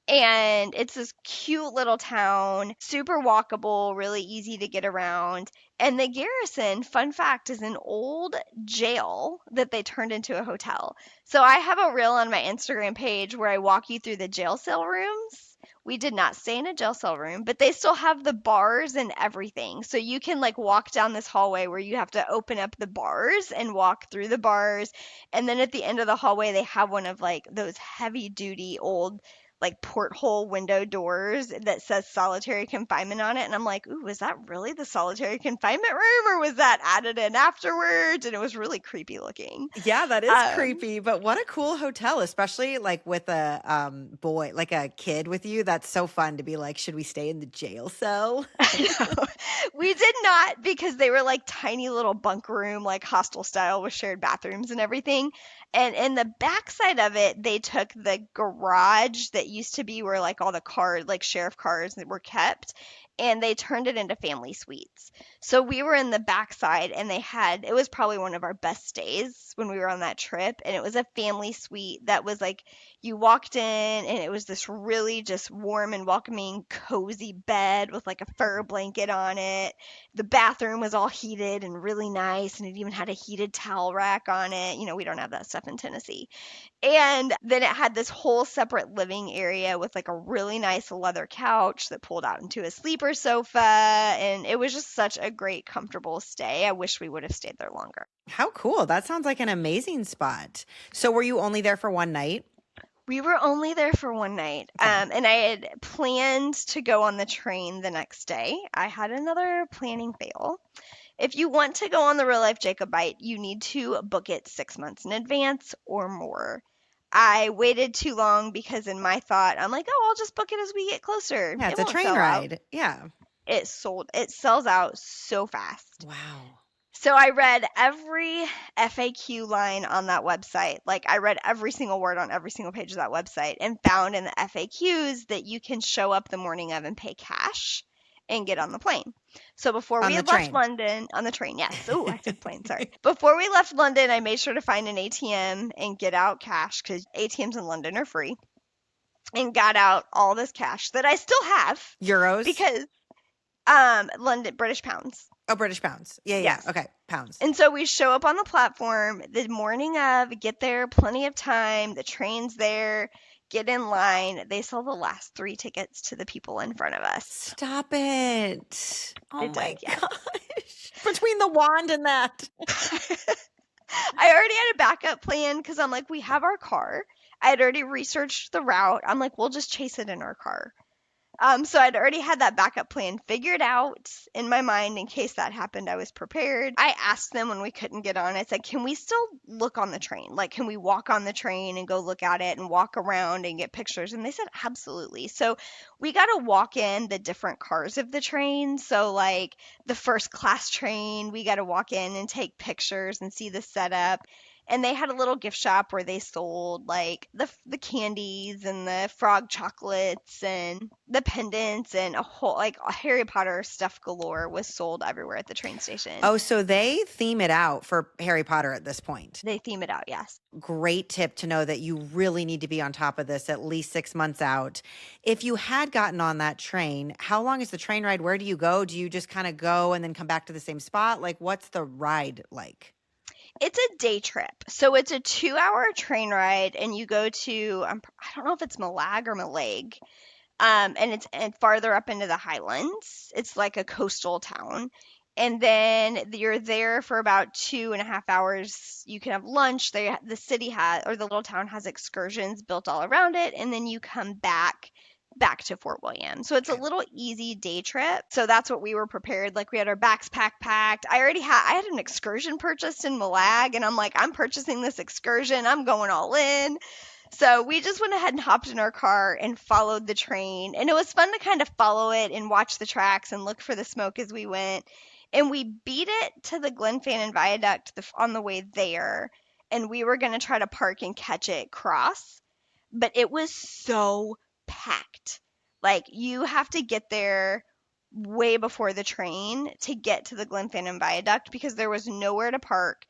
And it's this cute little town, super walkable, really easy to get around. And the Garrison, fun fact, is an old jail that they turned into a hotel. So I have a reel on my Instagram page where I walk you through the jail cell rooms. We did not stay in a jail cell room, but they still have the bars and everything. So you can like walk down this hallway where you have to open up the bars and walk through the bars. And then at the end of the hallway, they have one of like those heavy duty old like porthole window doors that says solitary confinement on it. And I'm like, ooh, was that really the solitary confinement room or was that added in afterwards? And it was really creepy looking. Yeah, that is creepy, but what a cool hotel, especially like with a boy, like a kid with you. That's so fun to be like, should we stay in the jail cell? We did not because they were like tiny little bunk room, like hostel style with shared bathrooms and everything. And in the backside of it, they took the garage that used to be where like all the cars, like sheriff cars that were kept, and they turned it into family suites. So we were in the backside and it was probably one of our best stays when we were on that trip. And it was a family suite that was like, you walked in and it was this really just warm and welcoming, cozy bed with like a fur blanket on it. The bathroom was all heated and really nice, and it even had a heated towel rack on it. You know, we don't have that stuff in Tennessee. And then it had this whole separate living area with like a really nice leather couch that pulled out into a sleeper sofa. And it was just such a great, comfortable stay. I wish we would have stayed there longer. How cool. That sounds like an amazing spot. So were you only there for one night? We were only there for one night, and I had planned to go on the train the next day. I had another planning fail. If you want to go on the real life Jacobite, you need to book it 6 months in advance or more. I waited too long because in my thought, I'm like, oh, I'll just book it as we get closer. Yeah, it's It a won't train sell out. ride. Yeah. It sells out so fast. Wow. So I read every FAQ line on that website. Like I read every single word on every single page of that website and found in the FAQs that you can show up the morning of and pay cash and get on the plane. So before On we the had left train. London, on the train, yes. Oh, I said plane, sorry. Before we left London, I made sure to find an ATM and get out cash because ATMs in London are free, and got out all this cash that I still have Euros? because London British pounds. Oh, British pounds. Yeah, Yes. yeah. Okay, pounds. And so we show up on the platform the morning of, get there plenty of time. The train's there. get in line. They sell the last 3 tickets to the people in front of us. Stop it. Oh It my did, yes. gosh. Between the wand and that. I already had a backup plan because I'm like, we have our car. I had already researched the route. I'm like, we'll just chase it in our car. So I'd already had that backup plan figured out in my mind in case that happened. I was prepared. I asked them when we couldn't get on. I said, "Can we still look on the train? Like, can we walk on the train and go look at it and walk around and get pictures?" And they said, "Absolutely." So we got to walk in the different cars of the train. So like the first class train, we got to walk in and take pictures and see the setup. And they had a little gift shop where they sold like the candies and the frog chocolates and the pendants and a whole like Harry Potter stuff galore was sold everywhere at the train station. Oh, so they theme it out for Harry Potter at this point. They theme it out, yes. Great tip to know that you really need to be on top of this at least 6 months out. If you had gotten on that train, how long is the train ride? Where do you go? Do you just kind of go and then come back to the same spot? Like, what's the ride like? It's a day trip. So it's a 2-hour train ride, and you go to, I don't know if it's Malag or Malag, and it's farther up into the Highlands. It's like a coastal town. And then you're there for about 2.5 hours. You can have lunch. The city has, or the little town has excursions built all around it. And then you come back to Fort William. So it's a little easy day trip. So that's what we were prepared. Like we had our backpack packed. I had an excursion purchased in Malag, and I'm like, I'm purchasing this excursion. I'm going all in. So we just went ahead and hopped in our car and followed the train. And it was fun to kind of follow it and watch the tracks and look for the smoke as we went. And we beat it to the Glenfinnan Viaduct on the way there. And we were going to try to park and catch it cross. But it was so packed. Like you have to get there way before the train to get to the Glenfinnan Viaduct because there was nowhere to park.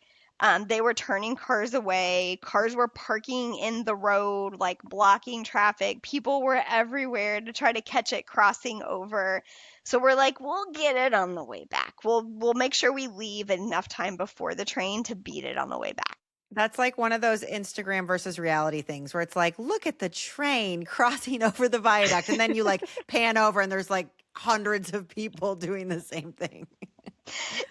They were turning cars away. Cars were parking in the road, like blocking traffic. People were everywhere to try to catch it crossing over. So we're like, we'll get it on the way back. We'll make sure we leave enough time before the train to beat it on the way back. That's like one of those Instagram versus reality things where it's like, look at the train crossing over the viaduct. And then you like pan over and there's like hundreds of people doing the same thing.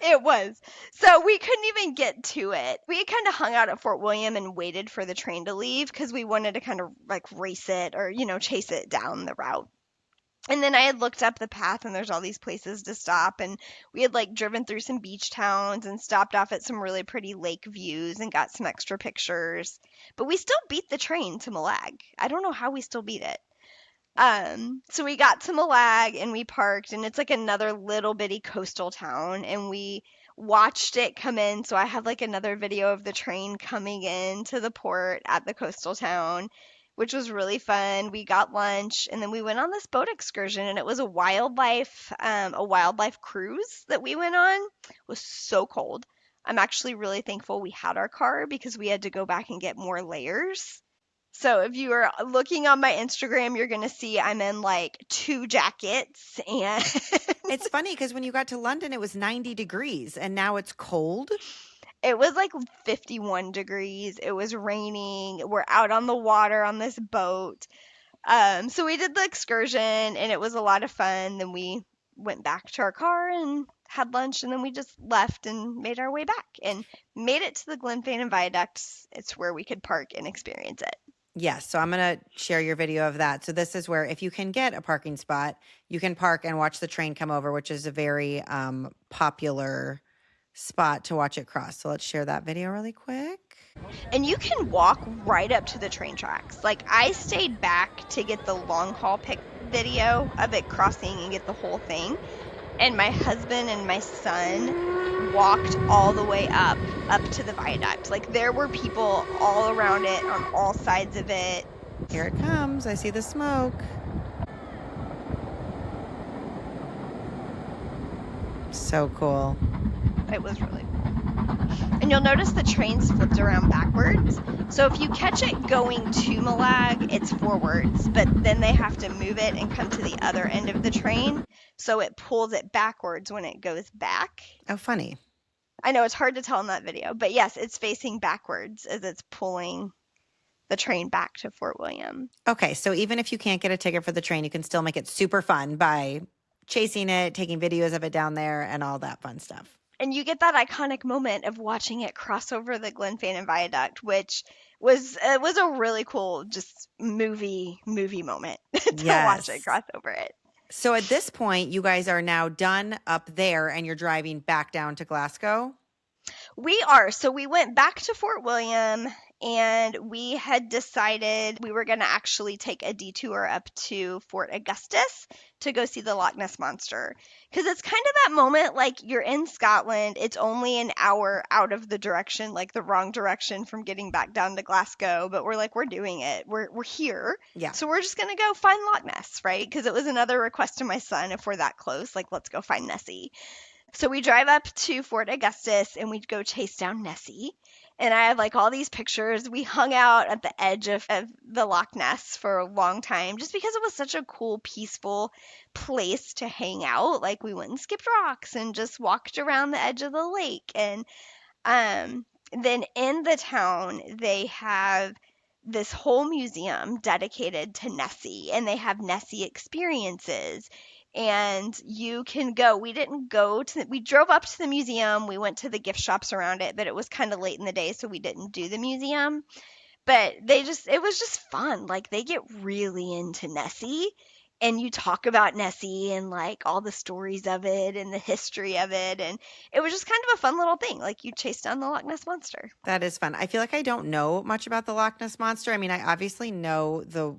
It was. So we couldn't even get to it. We kind of hung out at Fort William and waited for the train to leave because we wanted to kind of like race it or, chase it down the route. And then I had looked up the path and there's all these places to stop. And we had like driven through some beach towns and stopped off at some really pretty lake views and got some extra pictures. But we still beat the train to Malag. I don't know how we still beat it. So we got to Malag and we parked, and it's like another little bitty coastal town, and we watched it come in. So I have like another video of the train coming in to the port at the coastal town, which was really fun. We got lunch, and then we went on this boat excursion, and it was a wildlife cruise that we went on. It was so cold. I'm actually really thankful we had our car because we had to go back and get more layers. So if you are looking on my Instagram, you're going to see I'm in like 2 jackets and It's funny because when you got to London, it was 90 degrees and now it's cold. it was like 51 degrees. It was raining. We're out on the water on this boat. So we did the excursion and it was a lot of fun. Then we went back to our car and had lunch, and then we just left and made our way back and made it to the Glenfinnan Viaduct. It's where we could park and experience it. Yes. So I'm going to share your video of that. So this is where if you can get a parking spot, you can park and watch the train come over, which is a very popular spot to watch it cross. So let's share that video really quick. And you can walk right up to the train tracks. Like I stayed back to get the long haul pic video of it crossing and get the whole thing. And my husband and my son walked all the way up to the viaduct. Like there were people all around it on all sides of it. Here it comes. I see the smoke. So cool. It was really cool. And you'll notice the train's flipped around backwards. So if you catch it going to Malag, it's forwards, but then they have to move it and come to the other end of the train. So it pulls it backwards when it goes back. Oh, funny. I know it's hard to tell in that video, but yes, it's facing backwards as it's pulling the train back to Fort William. Okay, so even if you can't get a ticket for the train, you can still make it super fun by chasing it, taking videos of it down there, and all that fun stuff. And you get that iconic moment of watching it cross over the Glenfinnan Viaduct, which was a really cool just movie moment to watch it Yes. cross over it. So at this point, you guys are now done up there and you're driving back down to Glasgow? We are. So we went back to Fort William and we had decided we were going to actually take a detour up to Fort Augustus to go see the Loch Ness Monster. Because it's kind of that moment like you're in Scotland, it's only an hour out of the direction, like the wrong direction from getting back down to Glasgow, but we're like, we're doing it. We're here. Yeah. So we're just going to go find Loch Ness, right? Because it was another request of my son, if we're that close, like, let's go find Nessie. So we drive up to Fort Augustus and we go chase down Nessie. And I have like all these pictures. We hung out at the edge of the Loch Ness for a long time just because it was such a cool, peaceful place to hang out. Like we went and skipped rocks and just walked around the edge of the lake. And then in the town, they have this whole museum dedicated to Nessie, and they have Nessie experiences. And you can go. We didn't go to, we drove up to the museum. We went to the gift shops around it, but it was kind of late in the day, so we didn't do the museum. But it was just fun. Like they get really into Nessie and you talk about Nessie and like all the stories of it and the history of it. And it was just kind of a fun little thing. Like you chase down the Loch Ness Monster. That is fun. I feel like I don't know much about the Loch Ness Monster. I mean, I obviously know the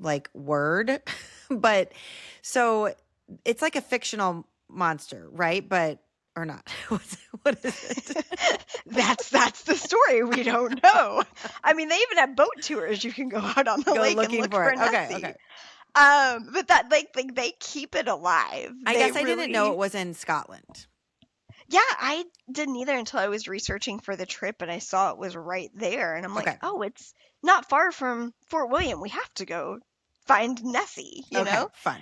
like word, but so it's like a fictional monster, right? But or not. What is it? That's the story. We don't know. I mean, they even have boat tours. You can go out on the lake and look for Nessie. Okay. But that like they keep it alive. I guess I didn't know it was in Scotland. Yeah, I didn't either until I was researching for the trip and I saw it was right there. And I'm like, oh, it's not far from Fort William. We have to go find Nessie, you know? Fun.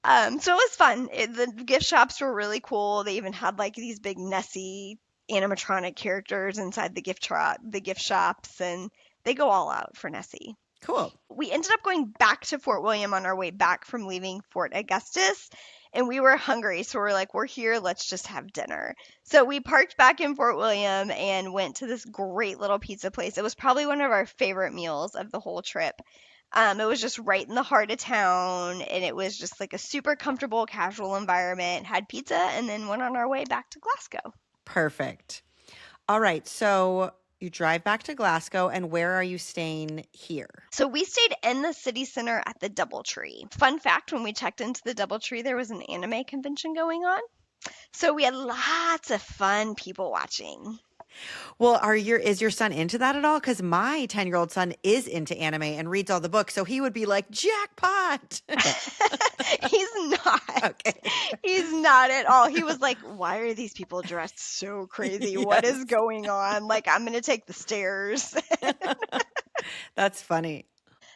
So it was fun. The gift shops were really cool. They even had like these big Nessie animatronic characters inside the gift shops, and they go all out for Nessie. Cool. We ended up going back to Fort William on our way back from leaving Fort Augustus, and we were hungry, so we're like, we're here, let's just have dinner. So we parked back in Fort William and went to this great little pizza place. It was probably one of our favorite meals of the whole trip. It was just right in the heart of town, and it was just like a super comfortable, casual environment. Had pizza, and then went on our way back to Glasgow. Perfect. All right, so you drive back to Glasgow, and where are you staying here? So we stayed in the city center at the Doubletree. Fun fact, when we checked into the Doubletree, there was an anime convention going on. So we had lots of fun people watching. Well, is your son into that at all? Because my 10-year-old son is into anime and reads all the books, so he would be like, jackpot. He's not. Okay. He's not at all. He was like, why are these people dressed so crazy? Yes. What is going on? Like, I'm going to take the stairs. That's funny.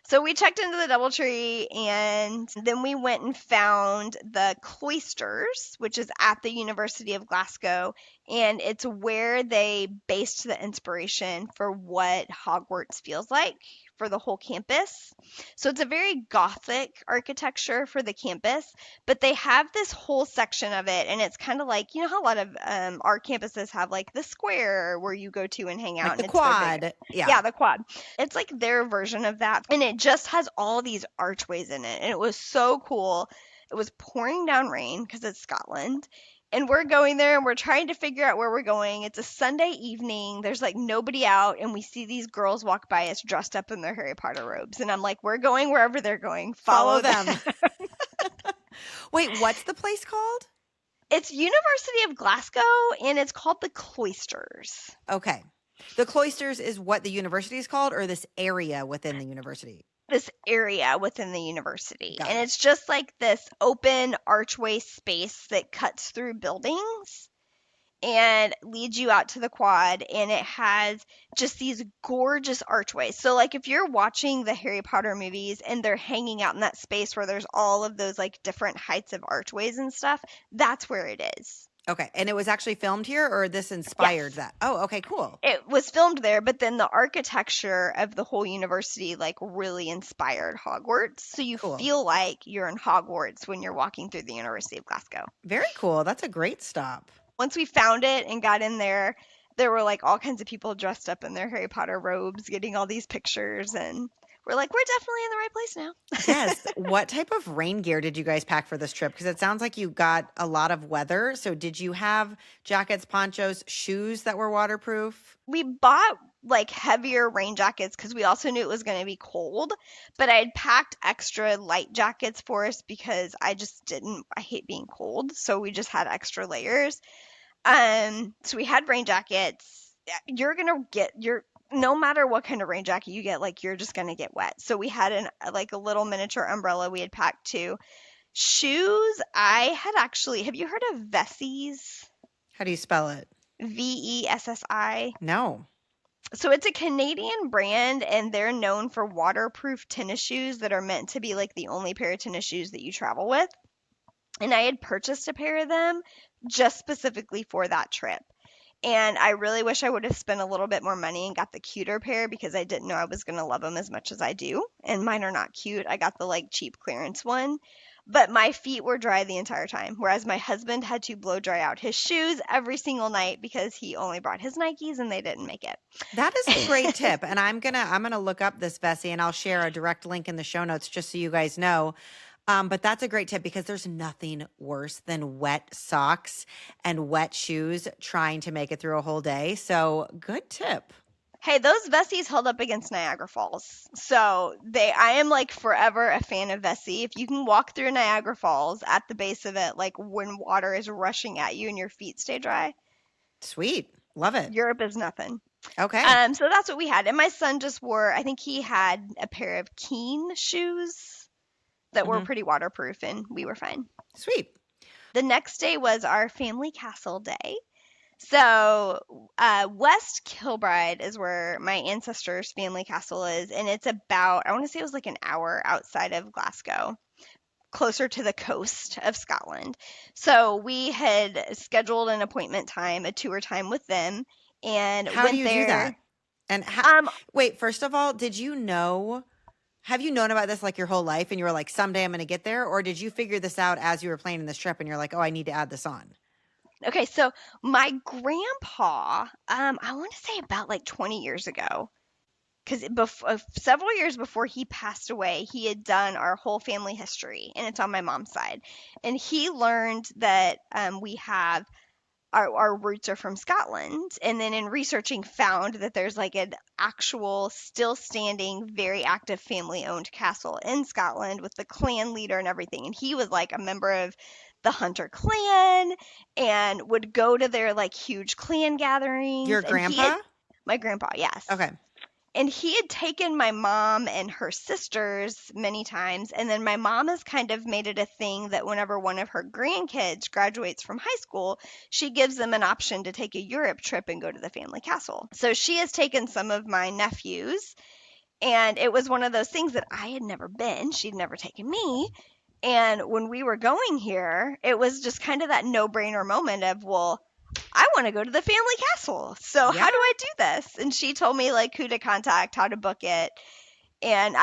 So we checked into the Doubletree, and then we went and found the cloisters, which is at the University of Glasgow, and it's where they based the inspiration for what Hogwarts feels like for the whole campus. So it's a very Gothic architecture for the campus, but they have this whole section of it, and it's kind of like, you know how a lot of our campuses have like the square where you go to and hang out. Like and the quad. Yeah, the quad. It's like their version of that, and it just has all these archways in it, and it was so cool. It was pouring down rain because it's Scotland. And we're going there and we're trying to figure out where we're going. It's a Sunday evening. There's like nobody out. And we see these girls walk by us dressed up in their Harry Potter robes. And I'm like, we're going wherever they're going. Follow them. Wait, what's the place called? It's University of Glasgow and it's called the Cloisters. Okay. The Cloisters is what the university is called, or this area within the university? This area within the university. And it's just like this open archway space that cuts through buildings and leads you out to the quad, and it has just these gorgeous archways. So like if you're watching the Harry Potter movies and they're hanging out in that space where there's all of those like different heights of archways and stuff, that's where it is. Okay. And it was actually filmed here, or this inspired Yes. that? Oh, okay, cool. It was filmed there, but then the architecture of the whole university like really inspired Hogwarts. So you Cool. feel like you're in Hogwarts when you're walking through the University of Glasgow. Very cool. That's a great stop. Once we found it and got in there, there were like all kinds of people dressed up in their Harry Potter robes getting all these pictures, and we're like, we're definitely in the right place now. Yes. What type of rain gear did you guys pack for this trip? Because it sounds like you got a lot of weather. So did you have jackets, ponchos, shoes that were waterproof? We bought like heavier rain jackets because we also knew it was going to be cold, but I had packed extra light jackets for us because I hate being cold. So we just had extra layers. So we had rain jackets. You're gonna get your no matter what kind of rain jacket you get, like you're just gonna get wet. So we had like a little miniature umbrella we had packed too. Shoes, I had actually. Have you heard of Vessies? How do you spell it? Vessi. No. So it's a Canadian brand, and they're known for waterproof tennis shoes that are meant to be like the only pair of tennis shoes that you travel with. And I had purchased a pair of them just specifically for that trip. And I really wish I would have spent a little bit more money and got the cuter pair because I didn't know I was going to love them as much as I do. And mine are not cute. I got the like cheap clearance one. But my feet were dry the entire time, whereas my husband had to blow dry out his shoes every single night because he only brought his Nikes and they didn't make That is a great it. tip. And I'm gonna look up this Vessi and I'll share a direct link in the show notes just so you guys know. But that's a great tip because there's nothing worse than wet socks and wet shoes trying to make it through a whole day. So good tip. Hey, those Vessies held up against Niagara Falls. So I am like forever a fan of Vessi. If you can walk through Niagara Falls at the base of it, like when water is rushing at you and your feet stay dry, Sweet. Love it. Europe is nothing. Okay. So that's what we had. And my son just wore, I think he had a pair of Keen shoes that were hmm pretty waterproof, and we were fine. Sweet. The next day was our family castle day. So, West Kilbride is where my ancestors' family castle is, and it's about, I want to say it was like an hour outside of Glasgow, closer to the coast of Scotland. So, we had scheduled an appointment time, a tour time with them, and How do went you do that? there. And Um, wait, first of all, have you known about this like your whole life and you were like, someday I'm going to get there? Or did you figure this out as you were planning this trip and you're like, oh, I need to add this on? okay, so my grandpa, I want to say about like 20 years ago, because several years before he passed away, he had done our whole family history, and it's on my mom's side. And he learned that we have our roots are from Scotland, and then in researching found that there's like an actual still standing, very active family owned castle in Scotland with the clan leader and everything. And he was like a member of the Hunter clan and would go to their like huge clan gatherings. Your And he had grandpa? my grandpa, yes. Okay. And he had taken my mom and her sisters many times, and then my mom has kind of made it a thing that whenever one of her grandkids graduates from high school, she gives them an option to take a Europe trip and go to the family castle. So she has taken some of my nephews, and it was one of those things that I had never been. She'd never taken me. And when we were going here, it was just kind of that no-brainer moment of, well, I want to go to the family castle. So Yeah. how do I do this? And she told me like who to contact, how to book it. And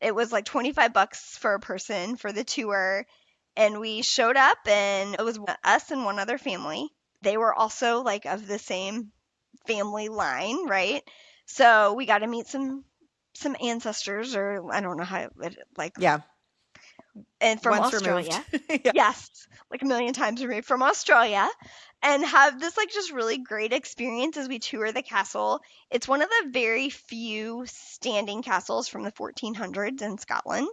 it was like 25 bucks for a person for the tour. And we showed up, and it was us and one other family. They were also like of the same family line, right? So we got to meet some ancestors, or I don't know how like, Yeah. and from Once removed. Australia. Yeah. Yes, like a million times removed from Australia, and have this like just really great experience as we tour the castle. It's one of the very few standing castles from the 1400s in Scotland.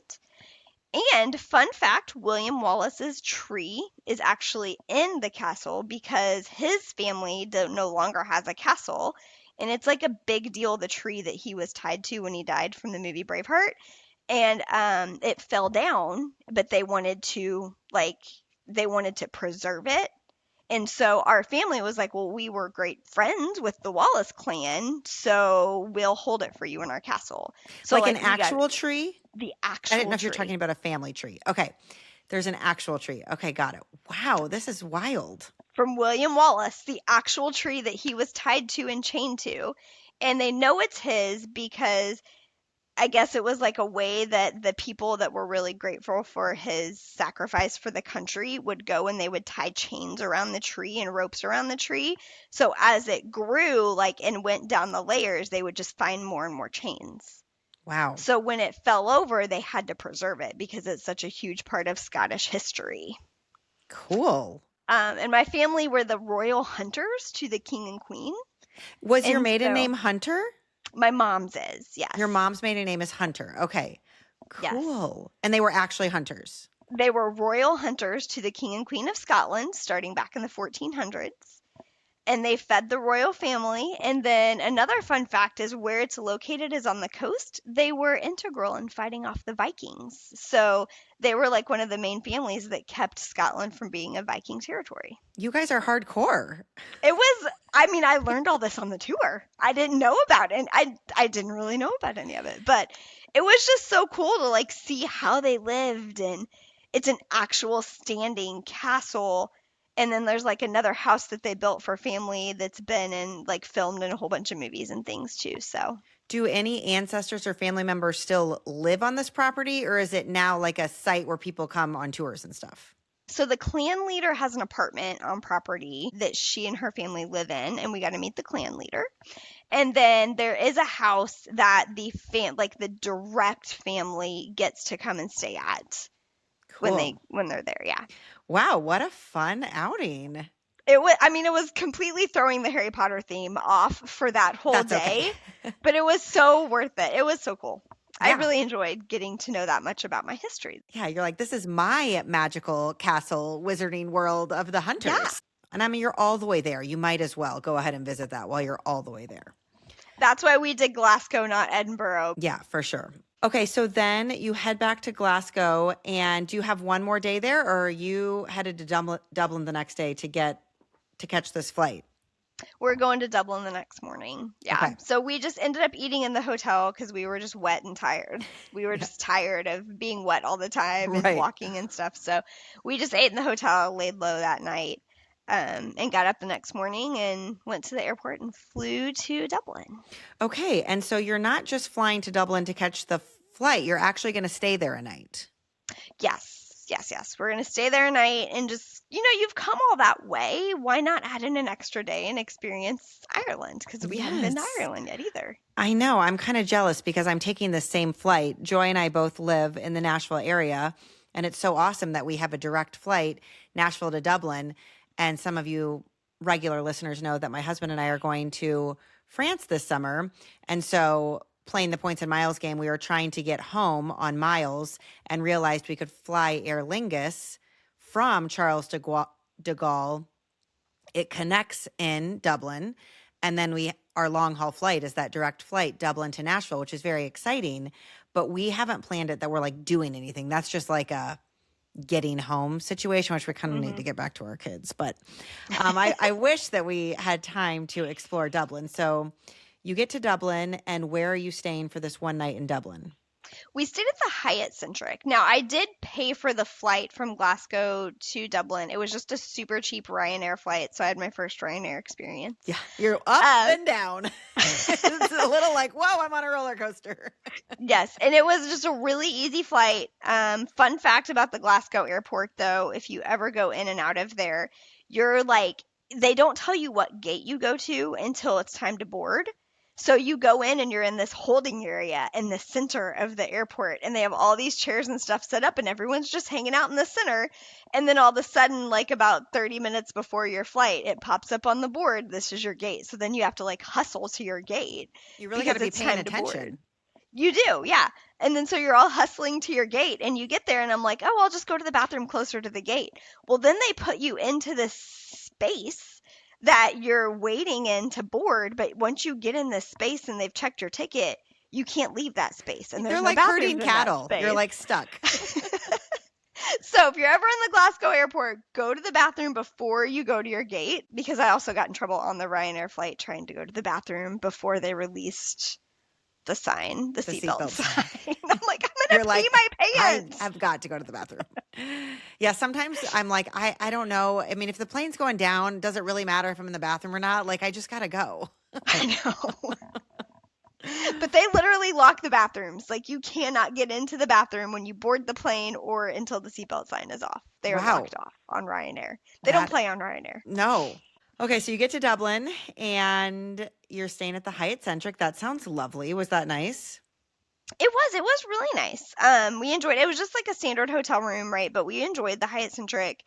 And fun fact, William Wallace's tree is actually in the castle because his family no longer has a castle. And it's like a big deal, the tree that he was tied to when he died from the movie Braveheart. And it fell down, but they wanted to preserve it. And so our family was like, well, we were great friends with the Wallace clan, so we'll hold it for you in our castle. So Like an we got actual tree? the I didn't actual know if you're tree. talking about a family tree. Okay. There's an actual tree. Okay, got it. Wow, this is wild. From William Wallace, the actual tree that he was tied to and chained to. And they know it's his because I guess it was like a way that the people that were really grateful for his sacrifice for the country would go and they would tie chains around the tree and ropes around the tree. So as it grew, like, and went down the layers, they would just find more and more chains. Wow. So when it fell over, they had to preserve it because it's such a huge part of Scottish history. Cool. And my family were the royal hunters to the king and queen. Was your And maiden so- name Hunter? My mom's is, yes. Your mom's maiden name is Hunter. Okay. Yes. Cool. And they were actually hunters. They were royal hunters to the king and queen of Scotland starting back in the 1400s. And they fed the royal family. And then another fun fact is where it's located is on the coast. They were integral in fighting off the Vikings. So they were like one of the main families that kept Scotland from being a Viking territory. You guys are hardcore. It was, I mean, I learned all this on the tour. I didn't know about it. I didn't really know about any of it, but it was just so cool to like see how they lived. And it's an actual standing castle. And then there's like another house that they built for family that's been in like filmed in a whole bunch of movies and things too. So Do any ancestors or family members still live on this property, or is it now like a site where people come on tours and stuff? So the clan leader has an apartment on property that she and her family live in, and we got to meet the clan leader. And then there is a house that the the direct family gets to come and stay at Cool. when they're there. Yeah. Wow, what a fun outing. It was completely throwing the Harry Potter theme off for that whole That's day, okay. but it was so worth it. It was so cool. I Yeah. really enjoyed getting to know that much about my history. Yeah, you're like, this is my magical castle wizarding world of the hunters. Yeah. And I mean, you're all the way there. You might as well go ahead and visit that while you're all the way there. That's why we did Glasgow, not Edinburgh. Yeah, for sure. Okay, so then you head back to Glasgow, and do you have one more day there, or are you headed to Dublin the next day to catch this flight? We're going to Dublin the next morning. Yeah. Okay. So we just ended up eating in the hotel because we were just wet and tired. We were just tired of being wet all the time and Right. walking and stuff. So we just ate in the hotel, laid low that night, and got up the next morning and went to the airport and flew to Dublin. Okay, and so you're not just flying to Dublin to catch the flight. You're actually going to stay there a night. Yes. We're going to stay there a night and just, you've come all that way. Why not add in an extra day and experience Ireland? Because we haven't been to Yes. Ireland yet either. I know. I'm kind of jealous because I'm taking the same flight. Joy and I both live in the Nashville area, and it's so awesome that we have a direct flight, Nashville to Dublin. And some of you regular listeners know that my husband and I are going to France this summer. And so playing the points and miles game, we were trying to get home on miles and realized we could fly Aer Lingus from Charles de Gaulle. It connects in Dublin, and then our long haul flight is that direct flight Dublin to Nashville, which is very exciting. But we haven't planned it that we're like doing anything. That's just like a getting home situation, which we kind of need to get back to our kids. But I wish that we had time to explore Dublin. So you get to Dublin, and where are you staying for this one night in Dublin? We stayed at the Hyatt Centric. Now, I did pay for the flight from Glasgow to Dublin. It was just a super cheap Ryanair flight, so I had my first Ryanair experience. Yeah, you're up and down. It's a little like, whoa, I'm on a roller coaster. Yes, and it was just a really easy flight. Fun fact about the Glasgow airport, though, if you ever go in and out of there, you're like, they don't tell you what gate you go to until it's time to board. So you go in and you're in this holding area in the center of the airport, and they have all these chairs and stuff set up, and everyone's just hanging out in the center. And then all of a sudden, like about 30 minutes before your flight, it pops up on the board, this is your gate. So then you have to like hustle to your gate. You really got to be because it's paying time to board. attention. You do, yeah. And then so you're all hustling to your gate, and you get there, and I'm like, oh, I'll just go to the bathroom closer to the gate. Well, then they put you into this space that you're waiting in to board, but once you get in this space and they've checked your ticket, you can't leave that space. And there's They're no like bathrooms herding in that cattle. space. You're like stuck. So if you're ever in the Glasgow airport, go to the bathroom before you go to your gate, because I also got in trouble on the Ryanair flight trying to go to the bathroom before they released the sign, the seatbelt sign. I'm like, I'm going to pee my pants. I have got to go to the bathroom. Yeah, sometimes I'm like, I don't know. I mean, if the plane's going down, does it really matter if I'm in the bathroom or not? Like, I just gotta go. I know. But they literally lock the bathrooms. Like, you cannot get into the bathroom when you board the plane or until the seatbelt sign is off. They are Wow. locked off on Ryanair. They don't That, play on Ryanair. no. Okay, so you get to Dublin and you're staying at the Hyatt Centric. That sounds lovely. Was that nice? It was really nice. We enjoyed it. It was just like a standard hotel room, right? But we enjoyed the Hyatt Centric,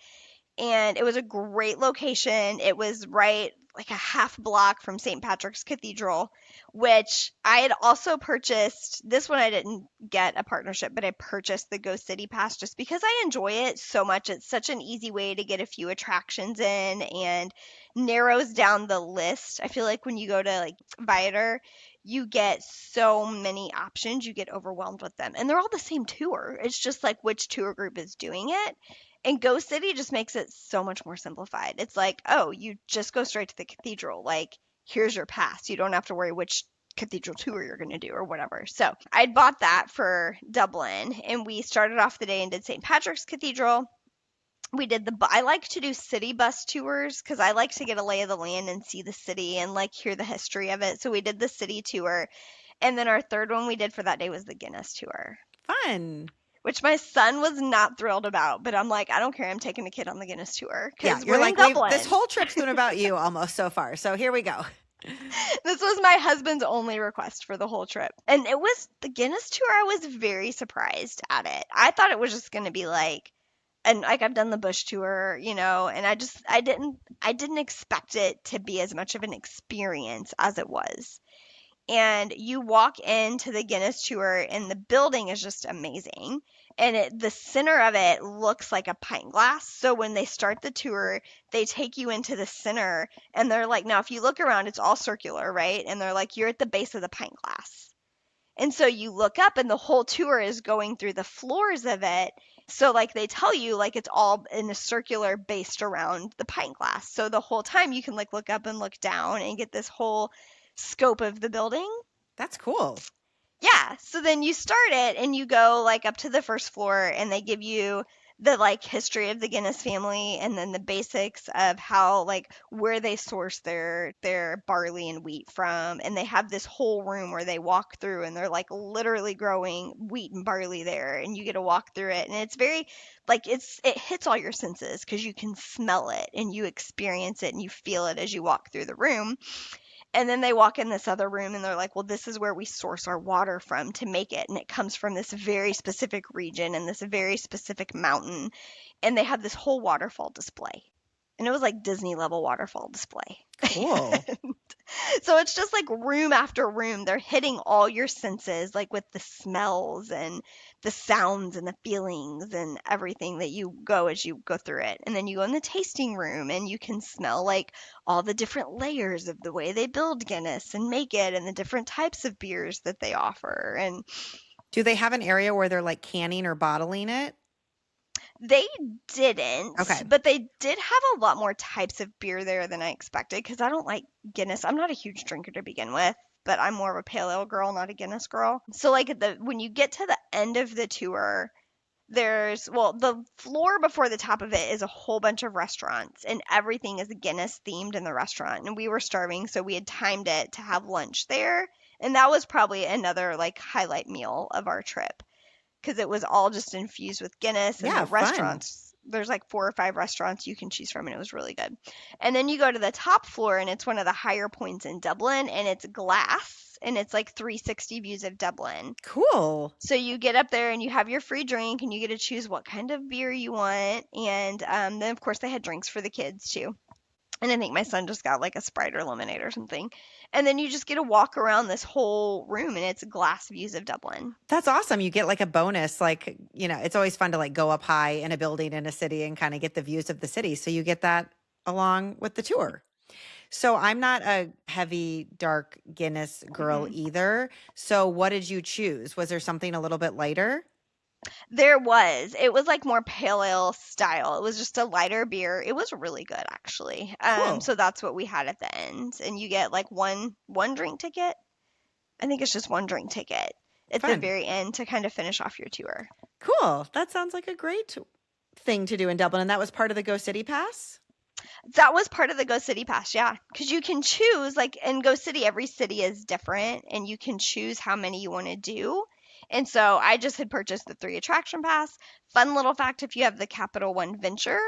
and it was a great location. It was right like a half block from St. Patrick's Cathedral, which I had also purchased. This one I didn't get a partnership, but I purchased the Go City Pass just because I enjoy it so much. It's such an easy way to get a few attractions in and narrows down the list. I feel like when you go to like Viator, you get so many options, you get overwhelmed with them. And they're all the same tour. It's just like which tour group is doing it. And Go City just makes it so much more simplified. It's like, oh, you just go straight to the cathedral. Like, here's your pass. You don't have to worry which cathedral tour you're going to do or whatever. So I'd bought that for Dublin, and we started off the day and did St. Patrick's Cathedral. We did I like to do city bus tours because I like to get a lay of the land and see the city and like hear the history of it. So we did the city tour. And then our third one we did for that day was the Guinness tour, Fun. which my son was not thrilled about. But I'm like, I don't care. I'm taking the kid on the Guinness tour Yeah, because you're we're in like, Dublin. this whole trip's been about you almost so far. So here we go. This was my husband's only request for the whole trip. And it was the Guinness tour. I was very surprised at it. I thought it was just going to be like, and like I've done the Bush tour, and I didn't expect it to be as much of an experience as it was. And you walk into the Guinness tour and the building is just amazing. And the center of it looks like a pint glass. So when they start the tour, they take you into the center and they're like, now if you look around, it's all circular, right? And they're like, you're at the base of the pint glass. And so you look up and the whole tour is going through the floors of it. So like they tell you like it's all in a circular based around the pint glass. So the whole time you can like look up and look down and get this whole scope of the building. That's cool. Yeah, so then you start it and you go like up to the first floor and they give you the like history of the Guinness family and then the basics of how like where they source their barley and wheat from, and they have this whole room where they walk through and they're like literally growing wheat and barley there, and you get to walk through it, and it's very like it hits all your senses because you can smell it and you experience it and you feel it as you walk through the room. And then they walk in this other room and they're like, well, this is where we source our water from to make it. And it comes from this very specific region and this very specific mountain. And they have this whole waterfall display. And it was like Disney level waterfall display. Cool. So it's just like room after room. They're hitting all your senses, like with the smells and the sounds and the feelings and everything that you go as you go through it. And then you go in the tasting room and you can smell like all the different layers of the way they build Guinness and make it and the different types of beers that they offer. And Do they have an area where they're like canning or bottling it? they didn't, Okay. but they did have a lot more types of beer there than I expected because I don't like Guinness. I'm not a huge drinker to begin with, but I'm more of a pale ale girl, not a Guinness girl. So like when you get to the end of the tour, the floor before the top of it is a whole bunch of restaurants and everything is Guinness themed in the restaurant. And we were starving, so we had timed it to have lunch there. And that was probably another like highlight meal of our trip because it was all just infused with Guinness, and Yeah, the fun. restaurants, there's like 4 or 5 restaurants you can choose from, and it was really good. And then you go to the top floor and it's one of the higher points in Dublin, and it's glass and it's like 360 views of Dublin. Cool. So you get up there and you have your free drink and you get to choose what kind of beer you want. And then of course they had drinks for the kids too. And I think my son just got like a Sprite or lemonade or something. And then you just get to walk around this whole room and it's glass views of Dublin. That's awesome. You get like a bonus. Like, it's always fun to like go up high in a building in a city and kind of get the views of the city. So you get that along with the tour. So I'm not a heavy, dark Guinness girl either. So what did you choose? Was there something a little bit lighter? There was. It was like more pale ale style. It was just a lighter beer. It was really good actually. Cool. So that's what we had at the end. And you get like one drink ticket. I think it's just one drink ticket at the Fun. very end to kind of finish off your tour. Cool. That sounds like a great thing to do in Dublin, and that was part of the Go City Pass? That was part of the Go City Pass, yeah. Because you can choose, like in Go City, every city is different, and you can choose how many you want to do. And so I just had purchased the 3 attraction pass. Fun little fact, if you have the Capital One Venture,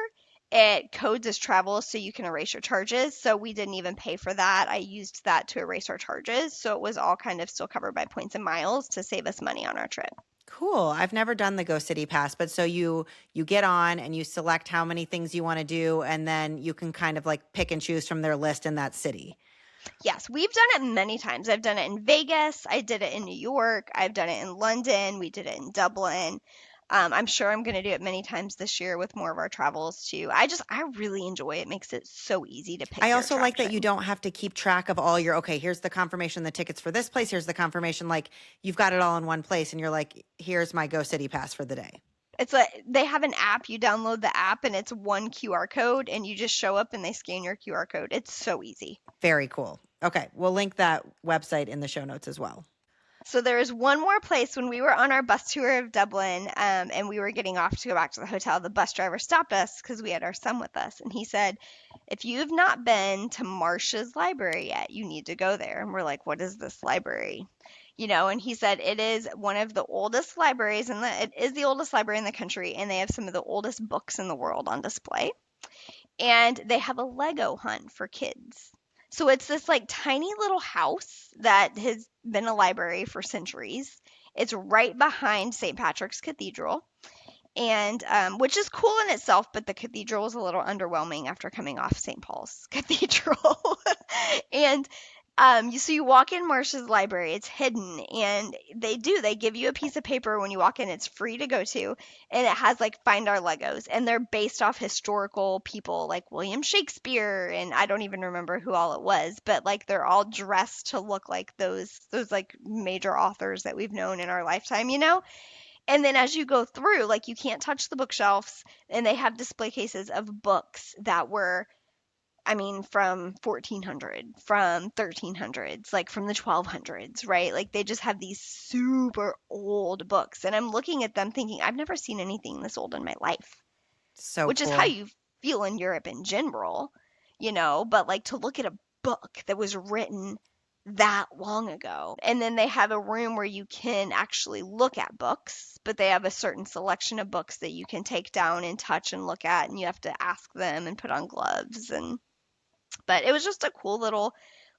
it codes as travel so you can erase your charges. So we didn't even pay for that. I used that to erase our charges. So it was all kind of still covered by points and miles to save us money on our trip. Cool. I've never done the Go City Pass, but so you get on and you select how many things you want to do, and then you can kind of like pick and choose from their list in that city. Yes, we've done it many times. I've done it in Vegas. I did it in New York. I've done it in London. We did it in Dublin. I'm sure I'm going to do it many times this year with more of our travels too. I really enjoy it. It makes it so easy to pick I your also like that you attraction. don't have to keep track of all your, okay, here's the confirmation, the tickets for this place, here's the confirmation. Like you've got it all in one place and you're like, here's my Go City Pass for the day. It's like they have an app. You download the app and it's one QR code and you just show up and they scan your QR code. It's so easy. Very cool. Okay. We'll link that website in the show notes as well. So there is one more place when we were on our bus tour of Dublin, and we were getting off to go back to the hotel. The bus driver stopped us because we had our son with us, and he said, "If you have not been to Marsh's library yet, you need to go there." And we're like, "What is this library?" And he said it is one of the oldest libraries it is the oldest library in the country, and they have some of the oldest books in the world on display. And they have a Lego hunt for kids. So it's this like tiny little house that has been a library for centuries. It's right behind St. Patrick's Cathedral, and which is cool in itself, but the cathedral is a little underwhelming after coming off St. Paul's Cathedral. And so you walk in Marsh's library, it's hidden, and they give you a piece of paper when you walk in. It's free to go to, and it has like find our Legos, and they're based off historical people like William Shakespeare, and I don't even remember who all it was, but like they're all dressed to look like those like major authors that we've known in our lifetime. And then as you go through, like you can't touch the bookshelves, and they have display cases of books that were, I mean, from 1400, from 1300s, like from the 1200s, right? Like they just have these super old books. And I'm looking at them thinking, I've never seen anything this old in my life, So which is how cool. you feel in Europe in general, but like to look at a book that was written that long ago. And then they have a room where you can actually look at books, but they have a certain selection of books that you can take down and touch and look at, and you have to ask them and put on gloves. But it was just a cool little,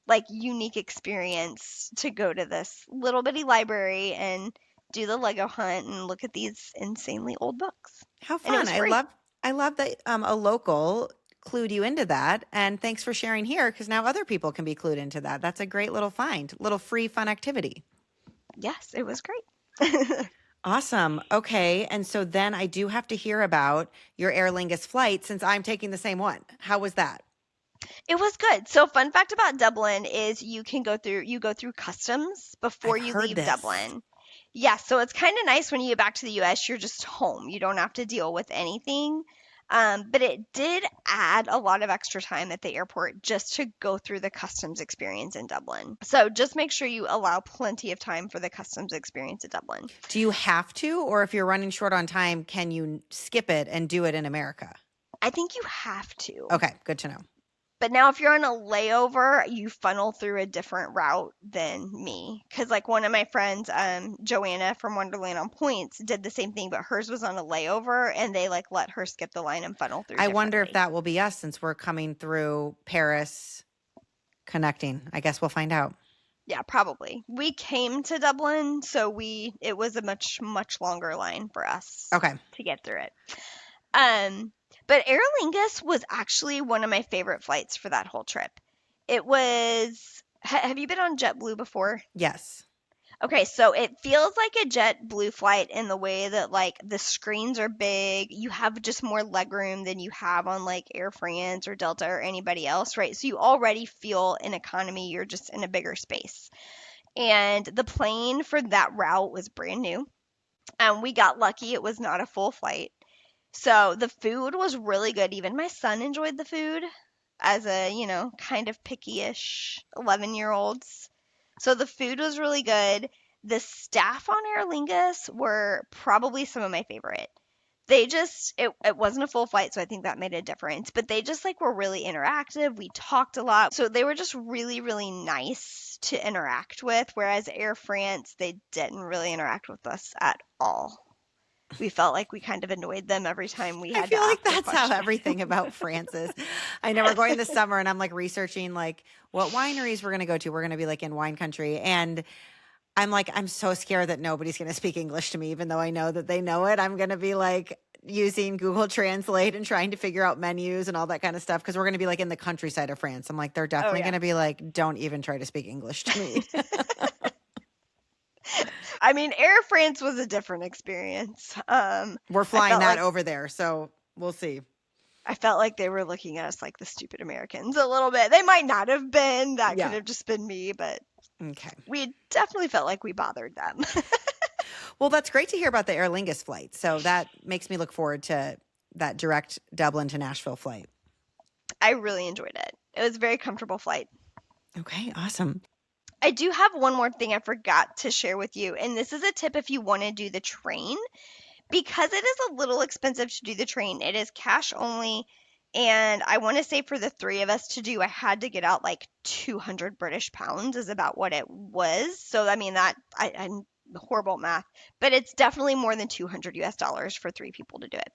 like, unique experience to go to this little bitty library and do the Lego hunt and look at these insanely old books. How And it fun. was I free. love I love that a local clued you into that. And thanks for sharing here because now other people can be clued into that. That's a great little find, little free fun activity. Yes, it was great. Awesome. Okay. And so then I do have to hear about your Aer Lingus flight since I'm taking the same one. How was that? It was good. So fun fact about Dublin is you go through customs I've before you heard leave this. Dublin. Yeah, so it's kind of nice when you get back to the US, you're just home. You don't have to deal with anything. But it did add a lot of extra time at the airport just to go through the customs experience in Dublin. So just make sure you allow plenty of time for the customs experience at Dublin. Do you have to, or if you're running short on time, can you skip it and do it in America? I think you have to. Okay. Good to know. But now if you're on a layover, you funnel through a different route than me. Because like one of my friends, Joanna from Wonderland on Points, did the same thing, but hers was on a layover and they like let her skip the line and funnel through I wonder if differently. that will be us since we're coming through Paris connecting. I guess we'll find out. Yeah, probably. We came to Dublin, so it was a much, much longer line for us Okay. to get through it. Um, but Aer Lingus was actually one of my favorite flights for that whole trip. It was, have you been on JetBlue before? Yes. Okay, so it feels like a JetBlue flight in the way that like the screens are big, you have just more legroom than you have on like Air France or Delta or anybody else, right? So you already feel in economy, you're just in a bigger space. And the plane for that route was brand new. And we got lucky, it was not a full flight. So the food was really good. Even my son enjoyed the food as a kind of picky-ish 11-year-olds. So the food was really good. The staff on Aer Lingus were probably some of my favorite. It wasn't a full flight, so I think that made a difference. But they just like were really interactive. We talked a lot. So they were just really, really nice to interact with. Whereas Air France, they didn't really interact with us at all. We felt like we kind of annoyed them every time we I had to feel like ask a that's how question. everything about France is. I know we're going this summer and I'm like researching like what wineries we're going to go to. We're going to be like in wine country. And I'm like, I'm so scared that nobody's going to speak English to me, even though I know that they know it. I'm going to be like using Google Translate and trying to figure out menus and all that kind of stuff because we're going to be like in the countryside of France. I'm like, they're Oh, definitely yeah. going to be like, don't even try to speak English to me. I mean, Air France was a different experience. We're I flying felt that like over there. So we'll see. I felt like they were looking at us like the stupid Americans a little bit. They might not have been. That could Yeah. have just been me, but Okay. we definitely felt like we bothered them. Well, that's great to hear about the Aer Lingus flight. So that makes me look forward to that direct Dublin to Nashville flight. I really enjoyed it. It was a very comfortable flight. Okay, awesome. I do have one more thing I forgot to share with you, and this is a tip if you want to do the train. Because it is a little expensive to do the train, it is cash only. And I want to say for the three of us to do, I had to get out like 200 British pounds, is about what it was. So, I mean, I'm horrible at math, but it's definitely more than 200 US dollars for three people to do it.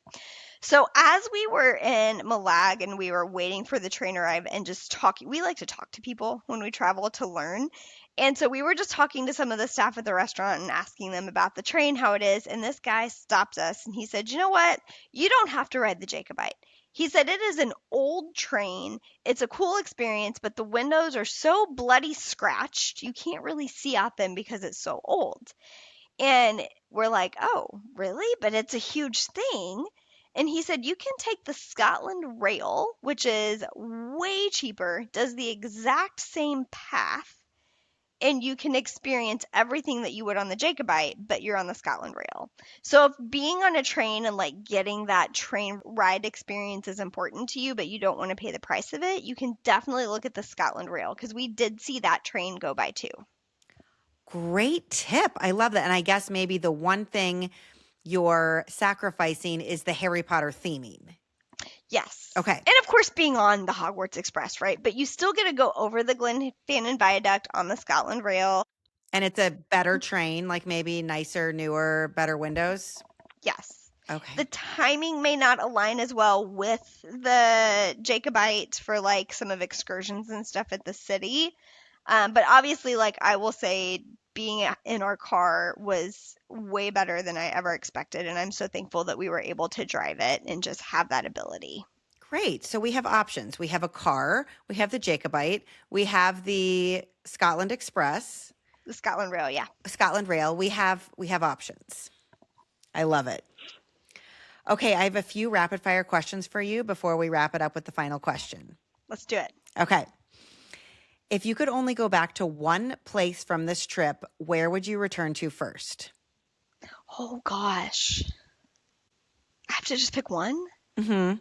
So as we were in Malag and we were waiting for the train to arrive and just talking, we like to talk to people when we travel to learn. And so we were just talking to some of the staff at the restaurant and asking them about the train, how it is. And this guy stopped us and he said, "You know what? You don't have to ride the Jacobite." He said, "It is an old train. It's a cool experience, but the windows are so bloody scratched, you can't really see out them because it's so old." And we're like, "Oh, really? But it's a huge thing." And he said, "You can take the Scotland Rail, which is way cheaper, does the exact same path, and you can experience everything that you would on the Jacobite, but you're on the Scotland Rail." So if being on a train and like getting that train ride experience is important to you, but you don't want to pay the price of it, you can definitely look at the Scotland Rail because we did see that train go by too. Great tip. I love that. And I guess maybe the one thing you're sacrificing is the Harry Potter theming. Yes. Okay. And of course, being on the Hogwarts Express, right? But you still get to go over the Glenfinnan Viaduct on the Scotland Rail. And it's a better train, like maybe nicer, newer, better windows. Yes. Okay. The timing may not align as well with the Jacobite for like some of excursions and stuff at the city. But obviously, like I will say, being in our car was way better than I ever expected. And I'm so thankful that we were able to drive it and just have that ability. Great. So we have options. We have a car, we have the Jacobite, we have the Scotland Express, The Scotland Rail, yeah. Scotland Rail. We have options. I love it. Okay, I have a few rapid fire questions for you before we wrap it up with the final question. Let's do it. Okay. If you could only go back to one place from this trip, where would you return to first? Oh gosh. I have to just pick one? Mm-hmm.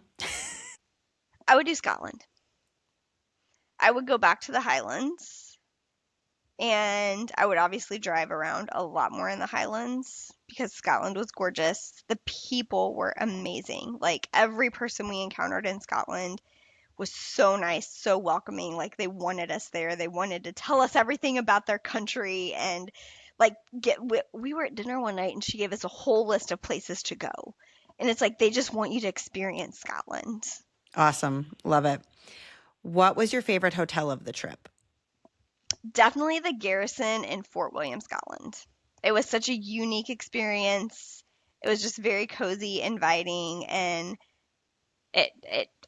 I would do Scotland. I would go back to the Highlands and I would obviously drive around a lot more in the Highlands because Scotland was gorgeous. The people were amazing. Like every person we encountered in Scotland was so nice, so welcoming. Like they wanted us there. They wanted to tell us everything about their country and like we were at dinner one night and she gave us a whole list of places to go. And it's like they just want you to experience Scotland. Awesome. Love it. What was your favorite hotel of the trip? Definitely the Garrison in Fort William, Scotland. It was such a unique experience. It was just very cozy, inviting, and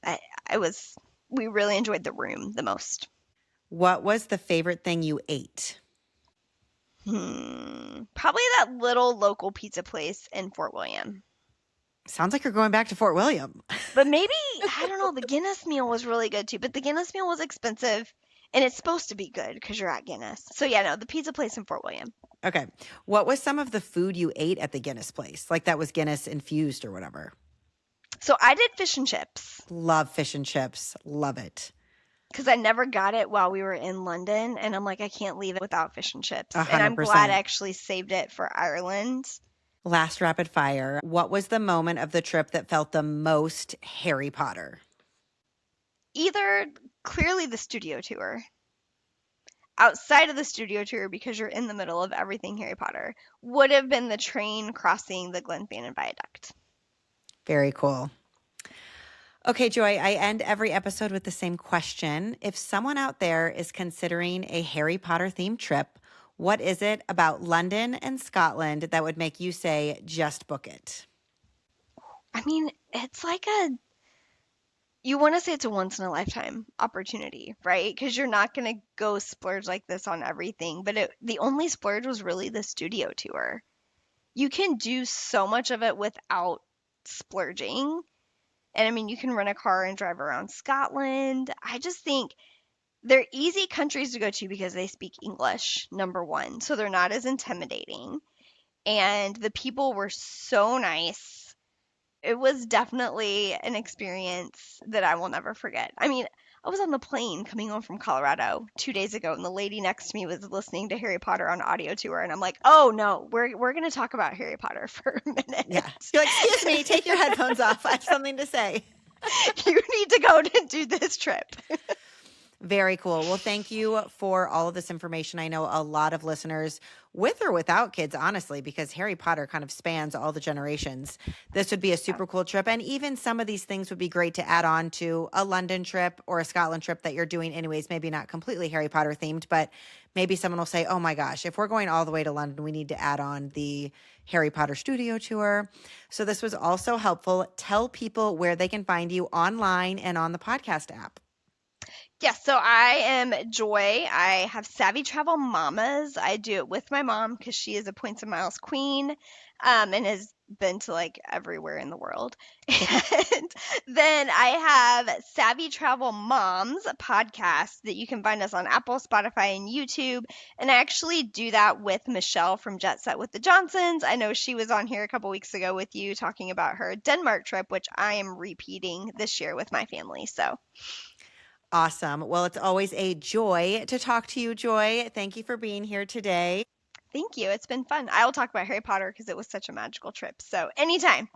I was we really enjoyed the room the most. What was the favorite thing you ate? Probably that little local pizza place in Fort William. Sounds like you're going back to Fort William. But maybe, I don't know, the Guinness meal was really good too, but the Guinness meal was expensive and it's supposed to be good because you're at Guinness. So yeah, no, the pizza place in Fort William. Okay. What was some of the food you ate at the Guinness place? Like that was Guinness infused or whatever. So I did fish and chips Love fish and chips. Love it. because I never got it while we were in London. And I'm like, I can't leave it without fish and chips. And I'm 100%. glad I actually saved it for Ireland. Last rapid fire. What was the moment of the trip that felt the most Harry Potter? Either clearly the studio tour, outside of the studio tour because you're in the middle of everything Harry Potter, would have been the train crossing the Glenfinnan Viaduct. Very cool. Okay, Joy, I end every episode with the same question. If someone out there is considering a Harry Potter themed trip, what is it about London and Scotland that would make you say, just book it? I mean, it's like a you want to say it's a once in a lifetime opportunity, right? Because you're not going to go splurge like this on everything. But the only splurge was really the studio tour. You can do so much of it without splurging. And I mean, you can rent a car and drive around Scotland. I just think they're easy countries to go to because they speak English, number one. So they're not as intimidating. And the people were so nice. It was definitely an experience that I will never forget. I mean, I was on the plane coming home from Colorado 2 days ago, and the lady next to me was listening to Harry Potter on audio tour, and I'm like, "Oh no, we're gonna talk about Harry Potter for a minute. Yeah. You're like, excuse me, take your headphones off. I have something to say. You need to go to do this trip." Very cool. Well, thank you for all of this information. I know a lot of listeners, with or without kids, honestly, because Harry Potter kind of spans all the generations. This would be a super cool trip. And even some of these things would be great to add on to a London trip or a Scotland trip that you're doing anyways, maybe not completely Harry Potter themed, but maybe someone will say, oh my gosh, if we're going all the way to London, we need to add on the Harry Potter studio tour. So this was also helpful. Tell people where they can find you online and on the podcast app. Yes, so I am Joy. I have Savvy Travel Mamas. I do it with my mom because she is a Points and Miles queen, and has been to like everywhere in the world. And then I have Savvy Travel Moms podcast that you can find us on Apple, Spotify, and YouTube. And I actually do that with Michelle from Jet Set with the Johnsons. I know she was on here a couple weeks ago with you talking about her Denmark trip, which I am repeating this year with my family. So. Awesome. Well, it's always a joy to talk to you, Joy. Thank you for being here today. Thank you. It's been fun. I will talk about Harry Potter because it was such a magical trip. So, anytime.